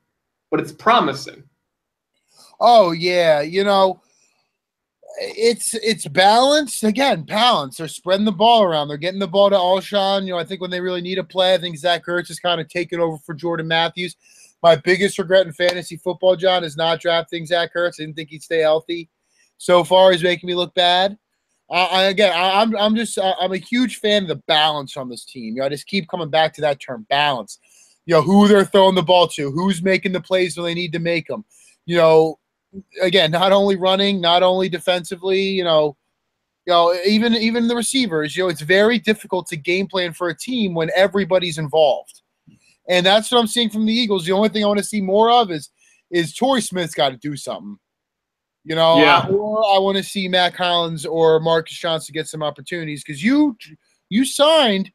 but it's promising. Oh, yeah. You know, it's balanced. Again, balance. They're spreading the ball around. They're getting the ball to Alshon. You know, I think when they really need a play, I think Zach Ertz is kind of taking over for Jordan Matthews. My biggest regret in fantasy football, John, is not drafting Zach Ertz. I didn't think he'd stay healthy. So far, he's making me look bad. I'm a huge fan of the balance on this team. You know, I just keep coming back to that term, balance. You know, who they're throwing the ball to, who's making the plays when they need to make them. You know, again, not only running, not only defensively. You know, even the receivers. You know, it's very difficult to game plan for a team when everybody's involved. And that's what I'm seeing from the Eagles. The only thing I want to see more of is Torrey Smith's got to do something. You know, or I want to see Matt Collins or Marcus Johnson get some opportunities because you signed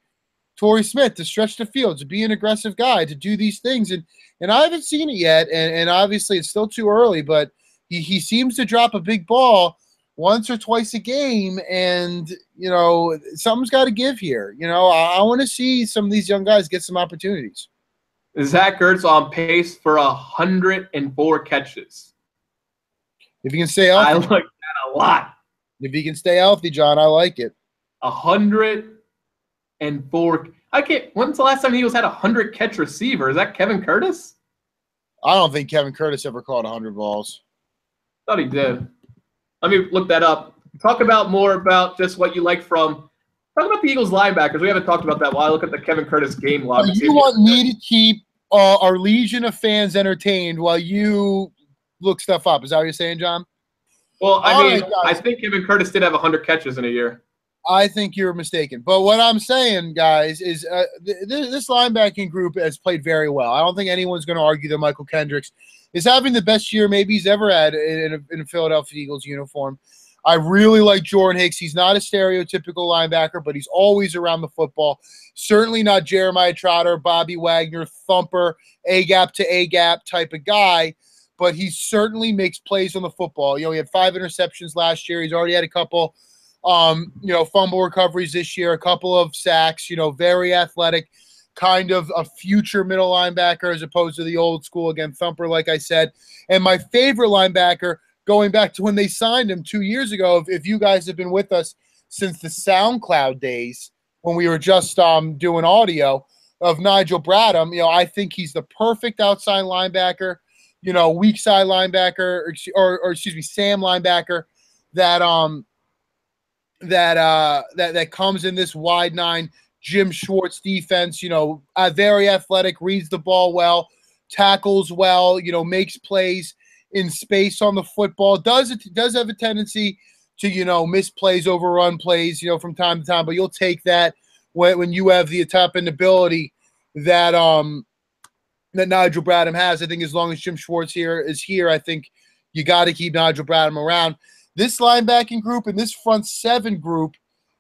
Torrey Smith to stretch the field, to be an aggressive guy, to do these things. And I haven't seen it yet, and obviously it's still too early, but he seems to drop a big ball once or twice a game, and, you know, something's got to give here. You know, I want to see some of these young guys get some opportunities. Zach Ertz on pace for 104 catches. If you can stay healthy. I like that a lot. If you can stay healthy, John, I like it. 104. When's the last time the Eagles had a 100-catch receiver? Is that Kevin Curtis? I don't think Kevin Curtis ever caught 100 balls. Thought he did. Let me look that up. Talk about more about just what you like from – talk about the Eagles linebackers. We haven't talked about that while I look at the Kevin Curtis game log. You want me to keep our legion of fans entertained while you look stuff up. Is that what you're saying, John? Well, I think Kevin Curtis did have 100 catches in a year. I think you're mistaken. But what I'm saying, guys, is this linebacking group has played very well. I don't think anyone's going to argue that Michael Kendricks is having the best year maybe he's ever had in a Philadelphia Eagles uniform. I really like Jordan Hicks. He's not a stereotypical linebacker, but he's always around the football. Certainly not Jeremiah Trotter, Bobby Wagner, thumper, A-gap to A-gap type of guy, but he certainly makes plays on the football. You know, he had 5 interceptions last year. He's already had a couple fumble recoveries this year, a couple of sacks, you know, very athletic, kind of a future middle linebacker as opposed to the old school, again, thumper, like I said. And my favorite linebacker, going back to when they signed him 2 years ago, if you guys have been with us since the SoundCloud days when we were just doing audio of Nigel Bradham, you know, I think he's the perfect outside linebacker, you know, weak side linebacker, or excuse me, Sam linebacker that comes in this wide 9 Jim Schwartz defense, you know, very athletic, reads the ball well, tackles well, you know, makes plays in space on the football. Does have a tendency to, you know, miss plays, overrun plays, you know, from time to time, but you'll take that when you have the top end ability that that Nigel Bradham has. I think as long as Jim Schwartz is here, I think you got to keep Nigel Bradham around. This linebacking group and this front 7 group,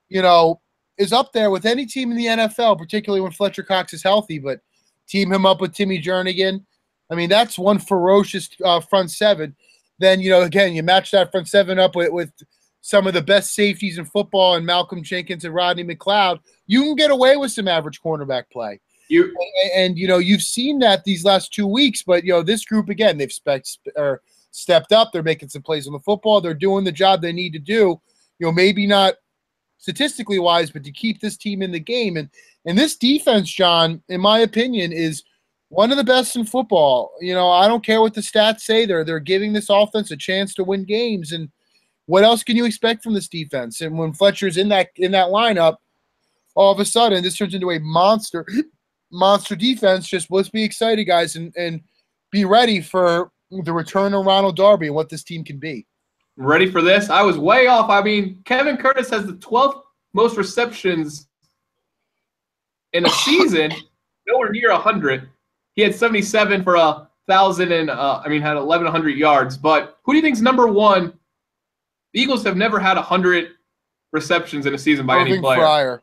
you know, is up there with any team in the NFL, particularly when Fletcher Cox is healthy, but team him up with Timmy Jernigan. I mean, that's one ferocious front 7. Then, you know, again, you match that front 7 up with some of the best safeties in football and Malcolm Jenkins and Rodney McLeod. You can get away with some average cornerback play. And you know, you've seen that these last 2 weeks, but, you know, this group, again, they've stepped up. They're making some plays on the football. They're doing the job they need to do, you know, maybe not statistically wise, but to keep this team in the game. And this defense, John, in my opinion, is one of the best in football. You know, I don't care what the stats say. They're giving this offense a chance to win games. And what else can you expect from this defense? And when Fletcher's in that lineup, all of a sudden this turns into a monster defense. Just let's be excited, guys, and be ready for the return of Ronald Darby and what this team can be. Ready for this? I was way off. I mean, Kevin Curtis has the 12th most receptions in a season, nowhere near 100. He had 77 for 1,000 and had 1,100 yards. But who do you think's number one? The Eagles have never had 100 receptions in a season by any player. Irving Fryar.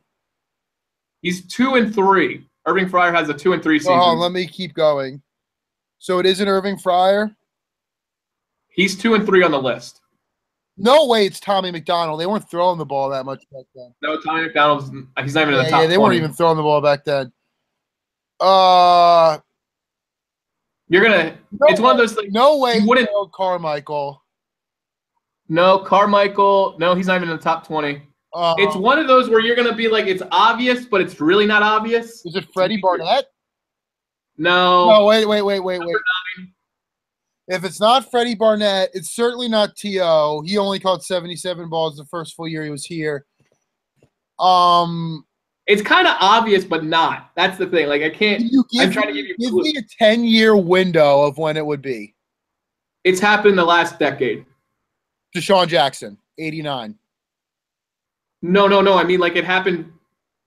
He's 2-3. Irving Fryar has a 2-3 season. Hold on, let me keep going. So it isn't Irving Fryar? He's 2-3 on the list. No way, it's Tommy McDonald. They weren't throwing the ball that much back then. No, Tommy McDonald's he's not even in the top 20. They weren't even throwing the ball back then. It's one of those things. No way. You wouldn't. Carmichael. No, Carmichael. No, he's not even in the top 20. It's one of those where you're gonna be like, it's obvious, but it's really not obvious. Is it Freddie Barnett? No. No, wait. If it's not Freddie Barnett, it's certainly not T.O. He only caught 77 balls the first full year he was here. It's kind of obvious, but not. That's the thing. Like, I can't. I'm trying to give you. Give me a 10-year window of when it would be. It's happened in the last decade. DeSean Jackson, 89. No. I mean, like, it happened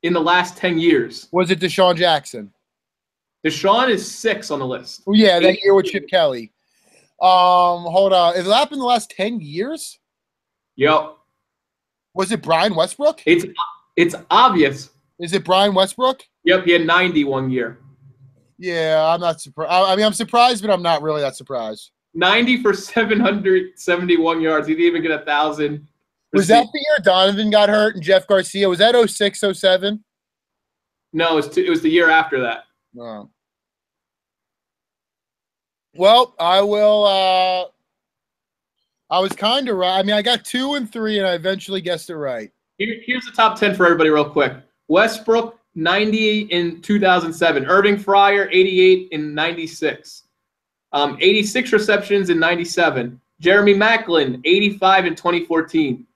in the last 10 years. Was it DeSean Jackson? DeSean is 6 on the list. Oh, yeah, that year with Chip Kelly. Hold on. It happened in the last 10 years? Yep. Was it Brian Westbrook? It's obvious. Is it Brian Westbrook? Yep, he had 90 one year. Yeah, I'm not surprised. I mean, I'm surprised, but I'm not really that surprised. 90 for 771 yards. He didn't even get 1,000. Was that the year Donovan got hurt and Jeff Garcia? Was that 06, 07? No, it was the year after that. Oh. Well, I will. I was kind of right. I mean, I got 2 and 3, and I eventually guessed it right. Here's the top 10 for everybody real quick. Westbrook, 90 in 2007. Irving Fryar, 88 in 96. 86 receptions in 97. Jeremy Maclin, 85 in 2014.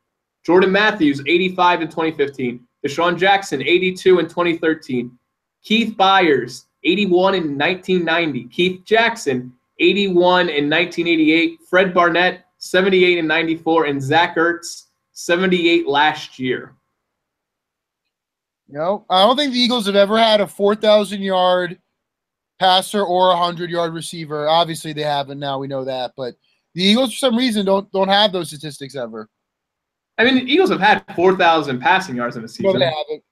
Jordan Matthews, 85 in 2015. DeSean Jackson, 82 in 2013. Keith Byers, 81 in 1990. Keith Jackson, 81 in 1988. Fred Barnett, 78 in 94. And Zach Ertz, 78 last year. No, I don't think the Eagles have ever had a 4,000-yard passer or a 100-yard receiver. Obviously, they haven't. Now we know that, but the Eagles, for some reason, don't have those statistics ever. I mean, the Eagles have had 4,000 passing yards in a season. No, they haven't.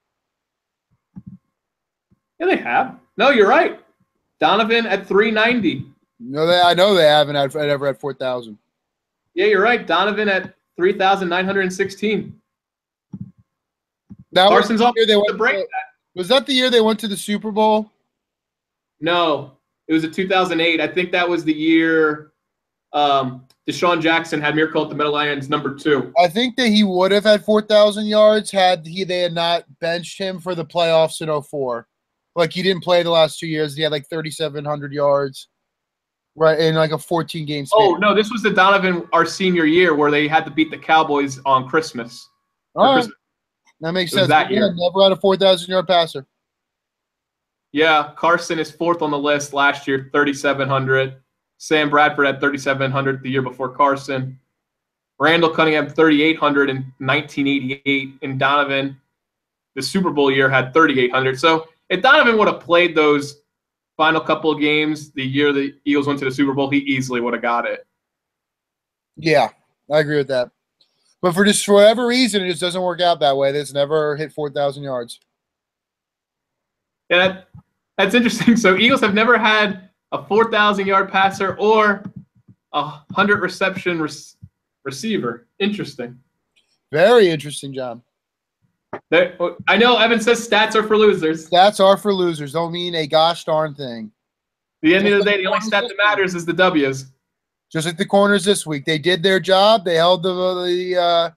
Yeah, they have. No, you're right. Donovan at 390. No, I know they haven't ever had 4,000. Yeah, you're right. Donovan at 3,916. Carson's off to break that. Was that the year they went to the Super Bowl? No, it was 2008. I think that was the year DeSean Jackson had Miracle at the Meadowlands #2. I think that he would have had 4,000 yards had they had not benched him for the playoffs in 2004. Like, he didn't play the last 2 years. He had like 3,700 yards, right, in like a 14-game span. Oh, no, this was the Donovan, our senior year, where they had to beat the Cowboys on Christmas. All right. That makes sense. That year. Never had a 4,000-yard passer. Yeah, Carson is 4th on the list last year, 3,700. Sam Bradford had 3,700 the year before Carson. Randall Cunningham, 3,800 in 1988. And Donovan, the Super Bowl year, had 3,800. So if Donovan would have played those final couple of games the year the Eagles went to the Super Bowl, he easily would have got it. Yeah, I agree with that. But for whatever reason, it just doesn't work out that way. It's never hit 4,000 yards. Yeah, that's interesting. So Eagles have never had a 4,000-yard passer or a 100-reception receiver. Interesting. Very interesting, John. I know Evan says stats are for losers. Stats are for losers. Don't mean a gosh darn thing. At the end of the day, the only stat that matters is the W's. Just like the corners this week. They did their job. They held the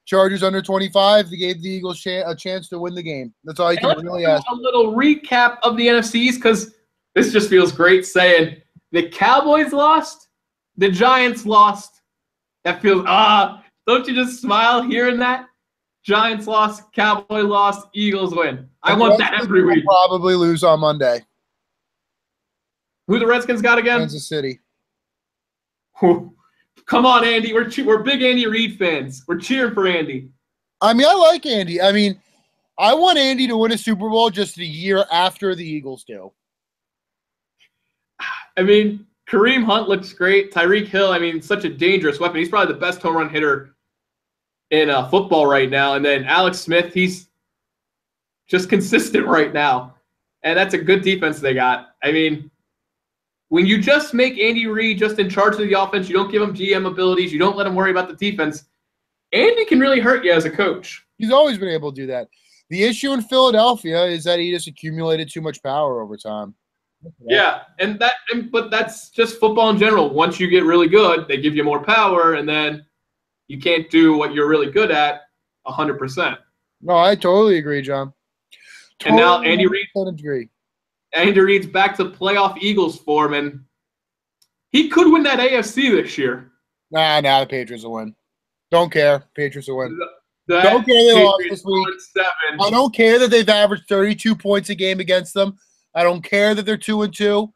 Chargers under 25. They gave the Eagles a chance to win the game. That's all you can really ask. A little recap of the NFC East, because this just feels great saying the Cowboys lost, the Giants lost. That feels, don't you just smile hearing that? Giants lost, Cowboy lost, Eagles win. I want that every week. Probably lose on Monday. Who the Redskins got again? Kansas City. Come on, Andy. We're big Andy Reid fans. We're cheering for Andy. I mean, I like Andy. I mean, I want Andy to win a Super Bowl just a year after the Eagles do. I mean, Kareem Hunt looks great. Tyreek Hill, I mean, such a dangerous weapon. He's probably the best home run hitter in football right now. And then Alex Smith, he's just consistent right now. And that's a good defense they got. I mean, when you just make Andy Reid just in charge of the offense, you don't give him GM abilities, you don't let him worry about the defense, Andy can really hurt you as a coach. He's always been able to do that. The issue in Philadelphia is that he just accumulated too much power over time. Yeah, but that's just football in general. Once you get really good, they give you more power, and then you can't do what you're really good at 100%. No, I totally agree, John. And now Andy Reid's back to playoff Eagles form, and he could win that AFC this year. Nah, the Patriots will win. Don't care. Patriots will win. Don't care they lost this week. I don't care that they've averaged 32 points a game against them. I don't care that they're 2-2.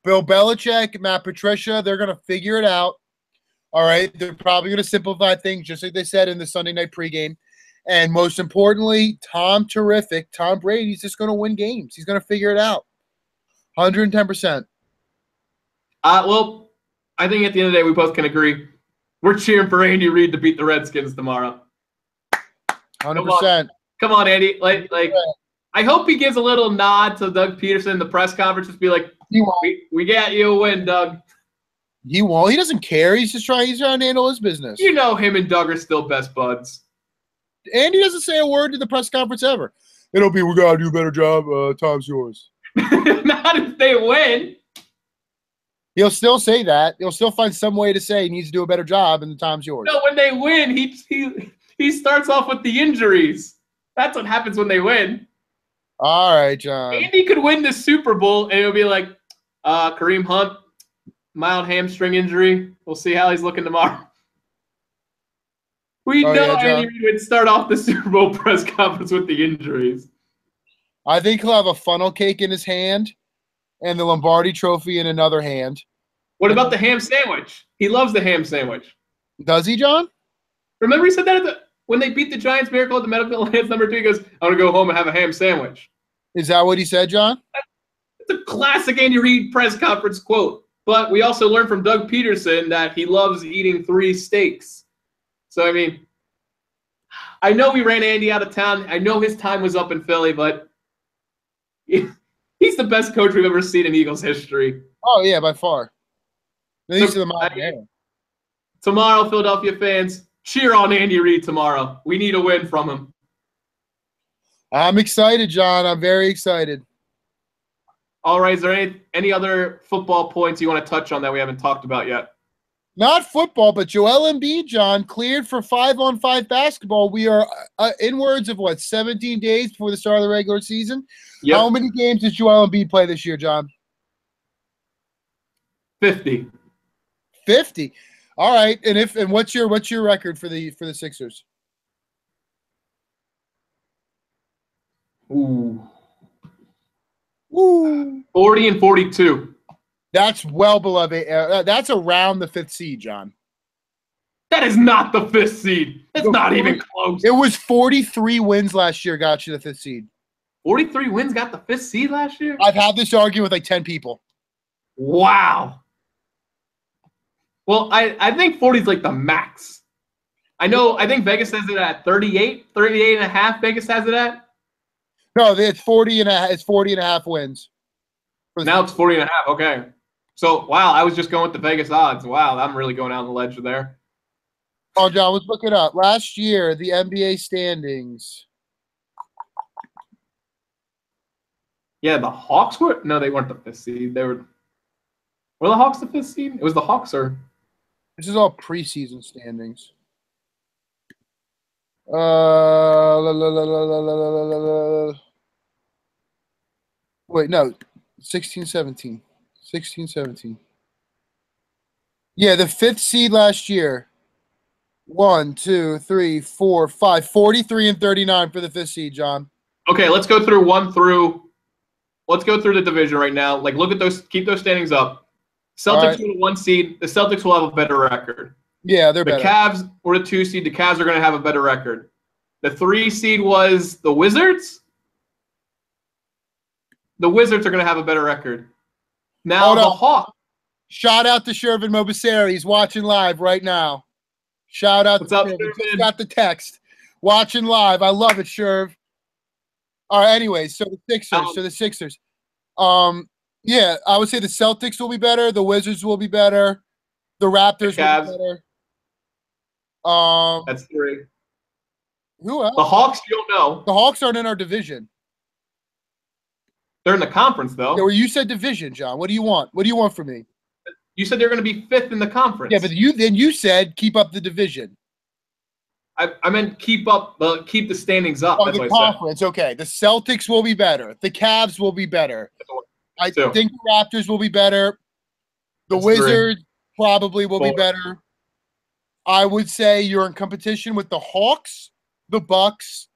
Bill Belichick, Matt Patricia, they're going to figure it out. All right? They're probably going to simplify things, just like they said in the Sunday night pregame. And most importantly, Tom Brady's just going to win games. He's going to figure it out. 110%. Well, I think at the end of the day, we both can agree. We're cheering for Andy Reid to beat the Redskins tomorrow. 100%. Come on, Andy. Like, I hope he gives a little nod to Doug Peterson in the press conference. Just be like, we got you a win, Doug. He won't. He doesn't care. He's trying to handle his business. You know him and Doug are still best buds. Andy doesn't say a word to the press conference ever. It'll be, we got to do a better job. Time's yours. Not if they win. He'll still say that. He'll still find some way to say he needs to do a better job, and the time's yours. No, when they win, he starts off with the injuries. That's what happens when they win. All right, John. Andy could win the Super Bowl, and it'll be like, Kareem Hunt, mild hamstring injury. We'll see how he's looking tomorrow. We know Andy Reid would start off the Super Bowl press conference with the injuries. I think he'll have a funnel cake in his hand and the Lombardi trophy in another hand. What about the ham sandwich? He loves the ham sandwich. Does he, John? Remember he said that when they beat the Giants Miracle at the Medical Alliance #2, he goes, I want to go home and have a ham sandwich. Is that what he said, John? It's a classic Andy Reid press conference quote. But we also learned from Doug Peterson that he loves eating 3 steaks. So, I mean, I know we ran Andy out of town. I know his time was up in Philly, but he's the best coach we've ever seen in Eagles history. Oh, yeah, by far. Tomorrow, Philadelphia fans, cheer on Andy Reid tomorrow. We need a win from him. I'm excited, John. I'm very excited. All right. Is there any other football points you want to touch on that we haven't talked about yet? Not football, but Joel Embiid, John, cleared for 5-on-5 basketball. We are in words of, 17 days before the start of the regular season? Yep. How many games does Joel Embiid play this year, John? 50. 50. All right. And what's your record for the Sixers? Ooh. 40 and 42. That's well below that's around the 5th seed, John. That is not the 5th seed. It's not even close. It was 43 wins last year got you the 5th seed. 43 wins got the 5th seed last year? I've had this argument with 10 people. Wow. Well, I think 40 is like the max. I think Vegas has it at 38 and a half. Vegas has it at? No, it's 40 and a half wins. Now it's 40 and a half. Okay. So, wow, I was just going with the Vegas odds. Wow, I'm really going out on the ledge there. Oh, John, let's look it up. Last year, the NBA standings. Yeah, the Hawks were – no, they weren't the 5th seed. Were the Hawks the 5th seed? It was the Hawks, or – This is all preseason standings. Wait, no. 16-17. Yeah, the 5th seed last year. 1, 2, 3, 4, 5. 43 and 39 for the 5th seed, John. Okay, let's go through let's go through the division right now. Like, look at those, keep those standings up. Celtics were the 1 seed. The Celtics will have a better record. Yeah, they're better. The Cavs were the 2 seed. The Cavs are going to have a better record. The 3 seed was the Wizards. The Wizards are going to have a better record. Now the Hawks. Shout out to Shervin Mobaseri. He's watching live right now. Shout out What's to up, Shervin. Just Shervin? got the text. Watching live. I love it, Sherv. All right, anyways, so the Sixers. Yeah, I would say the Celtics will be better. The Wizards will be better. The Raptors will be better. That's 3. Who else? The Hawks, you don't know. The Hawks aren't in our division. They're in the conference, though. Yeah, well, you said division, John. What do you want? What do you want from me? You said they're going to be 5th in the conference. Yeah, but you said keep up the division. I meant keep the standings up. Oh, That's the what I said. conference. Okay, the Celtics will be better. The Cavs will be better. I think the Raptors will be better. The Wizards probably will be better. I would say you're in competition with the Hawks, the Bucks,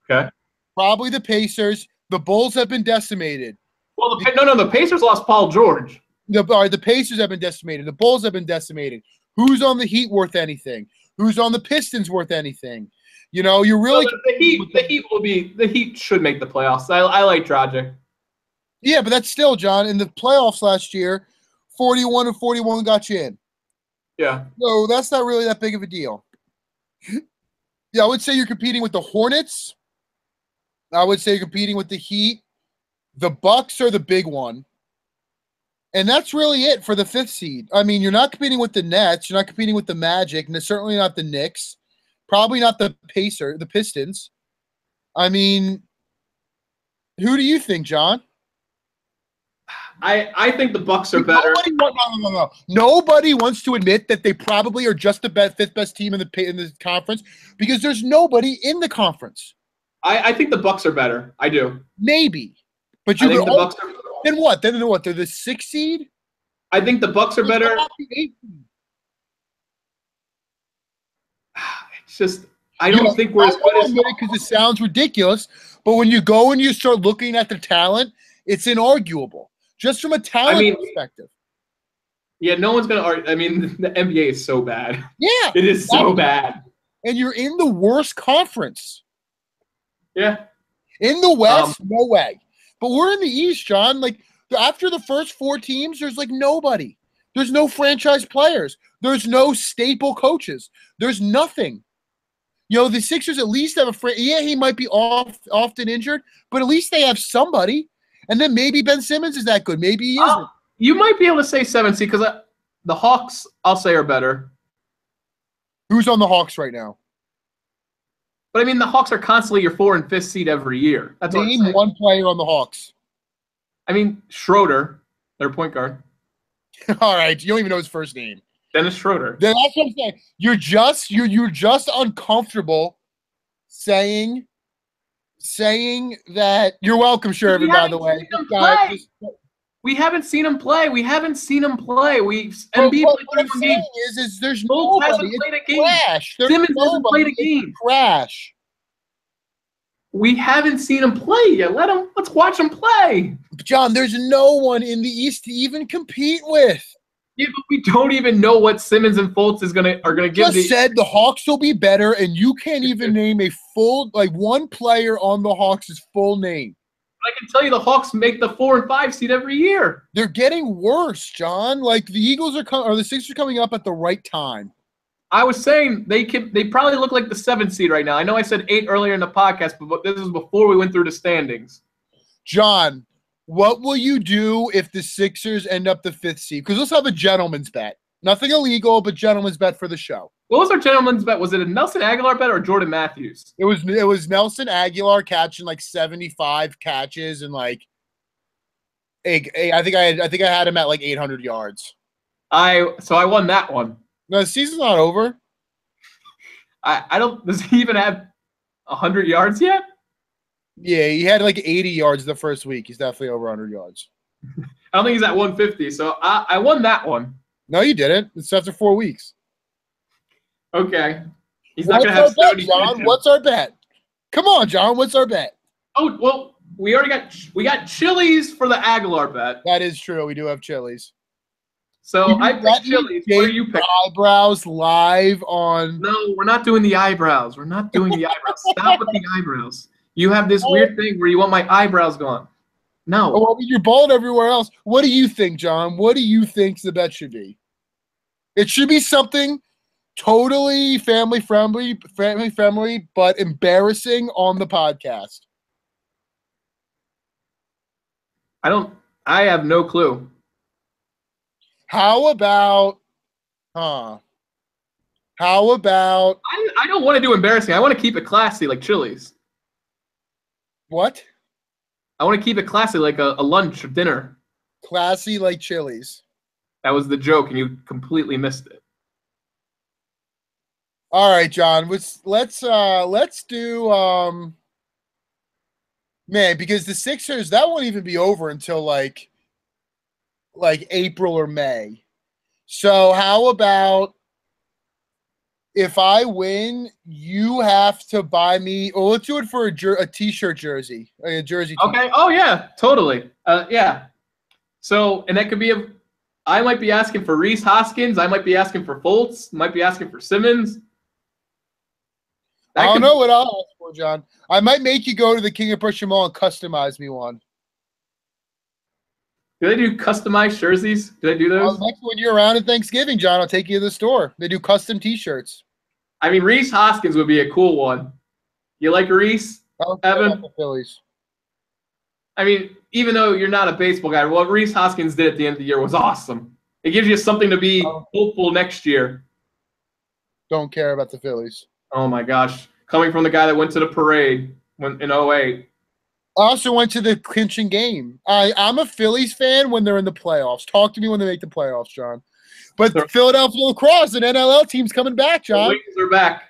probably the Pacers. The Bulls have been decimated. Well, the Pacers lost Paul George. The Pacers have been decimated. The Bulls have been decimated. Who's on the Heat worth anything? Who's on the Pistons worth anything? You know, you're really the Heat should make the playoffs. I like Dragic. Yeah, but that's still, John, in the playoffs last year, 41-41 got you in. Yeah. So that's not really that big of a deal. Yeah, I would say you're competing with the Hornets. I would say you're competing with the Heat. The Bucks are the big one. And that's really it for the 5th seed. I mean, you're not competing with the Nets. You're not competing with the Magic. And certainly not the Knicks. Probably not the Pistons. I mean, who do you think, John? I think the Bucks are better. No. Nobody wants to admit that they probably are just the 5th best team in the conference because there's nobody in the conference. I think the Bucks are better. I do. Maybe, but you think the Bucks are. Then what? Then what? They're the 6th seed. I think the Bucks are better. It's just I don't think we're as good as because it sounds ridiculous. But when you go and you start looking at the talent, it's inarguable. Just from a talent perspective. Yeah, no one's going to argue. I mean, the NBA is so bad. Yeah. It is so bad. And you're in the worst conference. Yeah. In the West, no way. But we're in the East, John. Like, after the first 4 teams, there's like nobody. There's no franchise players. There's no staple coaches. There's nothing. You know, the Sixers at least have he might be often injured, but at least they have somebody. And then maybe Ben Simmons is that good. Maybe he isn't. You might be able to say 7 seed because the Hawks, I'll say, are better. Who's on the Hawks right now? But I mean, the Hawks are constantly your 4th and 5th seed every year. That's Name one player on the Hawks. I mean, Schroeder, their point guard. All right, you don't even know his first name. Dennis Schroeder. That's what I'm saying. You're just uncomfortable saying that. You're welcome, Shervin, by the way. We haven't seen him play. Embiid played 31 games. Is there's nobody. Hasn't played a game. Crash. Simmons hasn't played a game. Crash. We haven't seen him play yet. Let's watch him play. John, there's no one in the East to even compete with. Yeah, but we don't even know what Simmons and Fultz are gonna give. Just said the Hawks will be better, and you can't even name a full one player on the Hawks' full name. I can tell you the Hawks make the 4 and 5 seed every year. They're getting worse, John. Like the Eagles or the Sixers are coming up at the right time. I was saying they probably look like the 7th seed right now. I know I said 8 earlier in the podcast, but this is before we went through the standings. John, what will you do if the Sixers end up the 5th seed? Because let's have a gentleman's bet. Nothing illegal, but gentleman's bet for the show. What was our gentleman's bet? Was it a Nelson Aguilar bet or Jordan Matthews? It was Nelson Aguilar catching like 75 catches and like I think I had him at like 800 yards. So I won that one. No, the season's not over. I don't. Does he even have 100 yards yet? Yeah, he had like 80 yards the first week. He's definitely over 100 yards. I don't think he's at 150. So I won that one. No, you didn't. It's after 4 weeks. Okay. He's not going to have 70. John, what's our bet? Come on, John. What's our bet? Oh, well, we got Chili's for the Aguilar bet. That is true. We do have Chili's. So I picked Chili's. What are you picking? Eyebrows live on. No, we're not doing the eyebrows. Stop with the eyebrows. You have this weird thing where you want my eyebrows gone. No. Oh, well, you're bald everywhere else. What do you think, John? What do you think the bet should be? It should be something totally family friendly, but embarrassing on the podcast. I have no clue. How about, How about I don't want to do embarrassing. I want to keep it classy like Chili's. what? I want to keep it classy like a lunch or dinner. Classy like Chili's. That was the joke, and you completely missed it. All right, John. Let's do man, because the Sixers, that won't even be over until like April or May. So how about if I win, you have to buy me. Oh, let's do it for a t-shirt jersey, a jersey. Okay. Oh yeah, totally. Yeah. So, and that could be I might be asking for Reese Hoskins. I might be asking for Fultz. Might be asking for Simmons. I don't know what I'll ask for, John. I might make you go to the King of Prussia Mall and customize me one. Do they do customized jerseys? Do they do those? Next when you're around at Thanksgiving, John, I'll take you to the store. They do custom T-shirts. I mean, Reese Hoskins would be a cool one. You like Reese, Evan? The Phillies. I mean, even though you're not a baseball guy, what Reese Hoskins did at the end of the year was awesome. It gives you something to be hopeful next year. Don't care about the Phillies. Oh, my gosh. Coming from the guy that went to the parade in 2008. I also went to the clinching game. I'm a Phillies fan when they're in the playoffs. Talk to me when they make the playoffs, John. But Philadelphia Lacrosse, an NLL team's coming back, John. The Wings are back.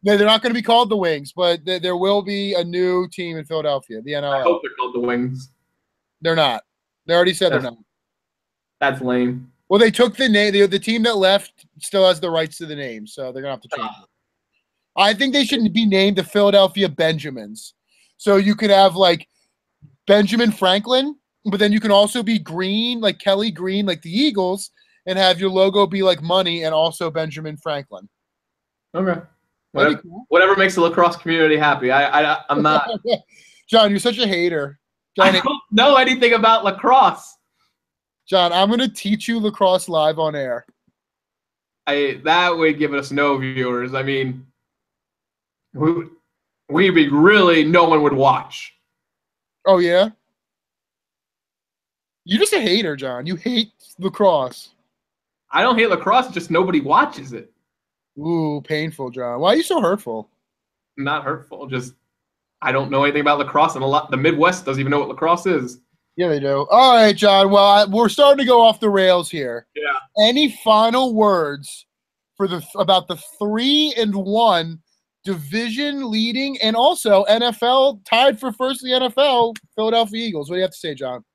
No, they're not going to be called the Wings, but there will be a new team in Philadelphia, the NLL. I hope they're called the Wings. They're not. They already said they're not. That's lame. Well, they took the name. The team that left still has the rights to the name, so they're going to have to change it. I think they should be named the Philadelphia Benjamins. So you could have, like, Benjamin Franklin, but then you can also be green, like Kelly Green, like the Eagles, and have your logo be like money and also Benjamin Franklin. Okay. Whatever makes the lacrosse community happy. I'm not. John, you're such a hater. John, I don't know anything about lacrosse. John, I'm going to teach you lacrosse live on air. That would give us no viewers. I mean, we'd be really, no one would watch. Oh, yeah? You're just a hater, John. You hate lacrosse. I don't hate lacrosse, just nobody watches it. Ooh, painful, John. Why are you so hurtful? Not hurtful, just I don't know anything about lacrosse, and the Midwest doesn't even know what lacrosse is. Yeah, they do. All right, John. Well, we're starting to go off the rails here. Yeah. Any final words for about the 3-1 division leading and also NFL tied for first in the NFL, Philadelphia Eagles? What do you have to say, John?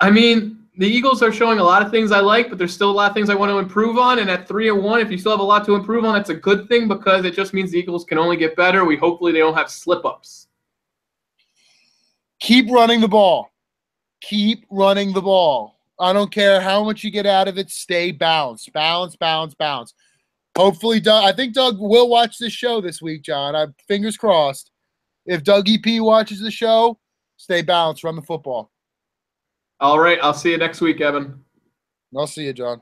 I mean, the Eagles are showing a lot of things I like, but there's still a lot of things I want to improve on. And at 3-1, if you still have a lot to improve on, that's a good thing because it just means the Eagles can only get better. Hopefully they don't have slip-ups. Keep running the ball. Keep running the ball. I don't care how much you get out of it. Stay balanced. Balance, balance, balance. Hopefully, Doug. I think Doug will watch this show this week, John. Fingers crossed. If Doug EP watches the show, stay balanced. Run the football. All right. I'll see you next week, Evan. I'll see you, John.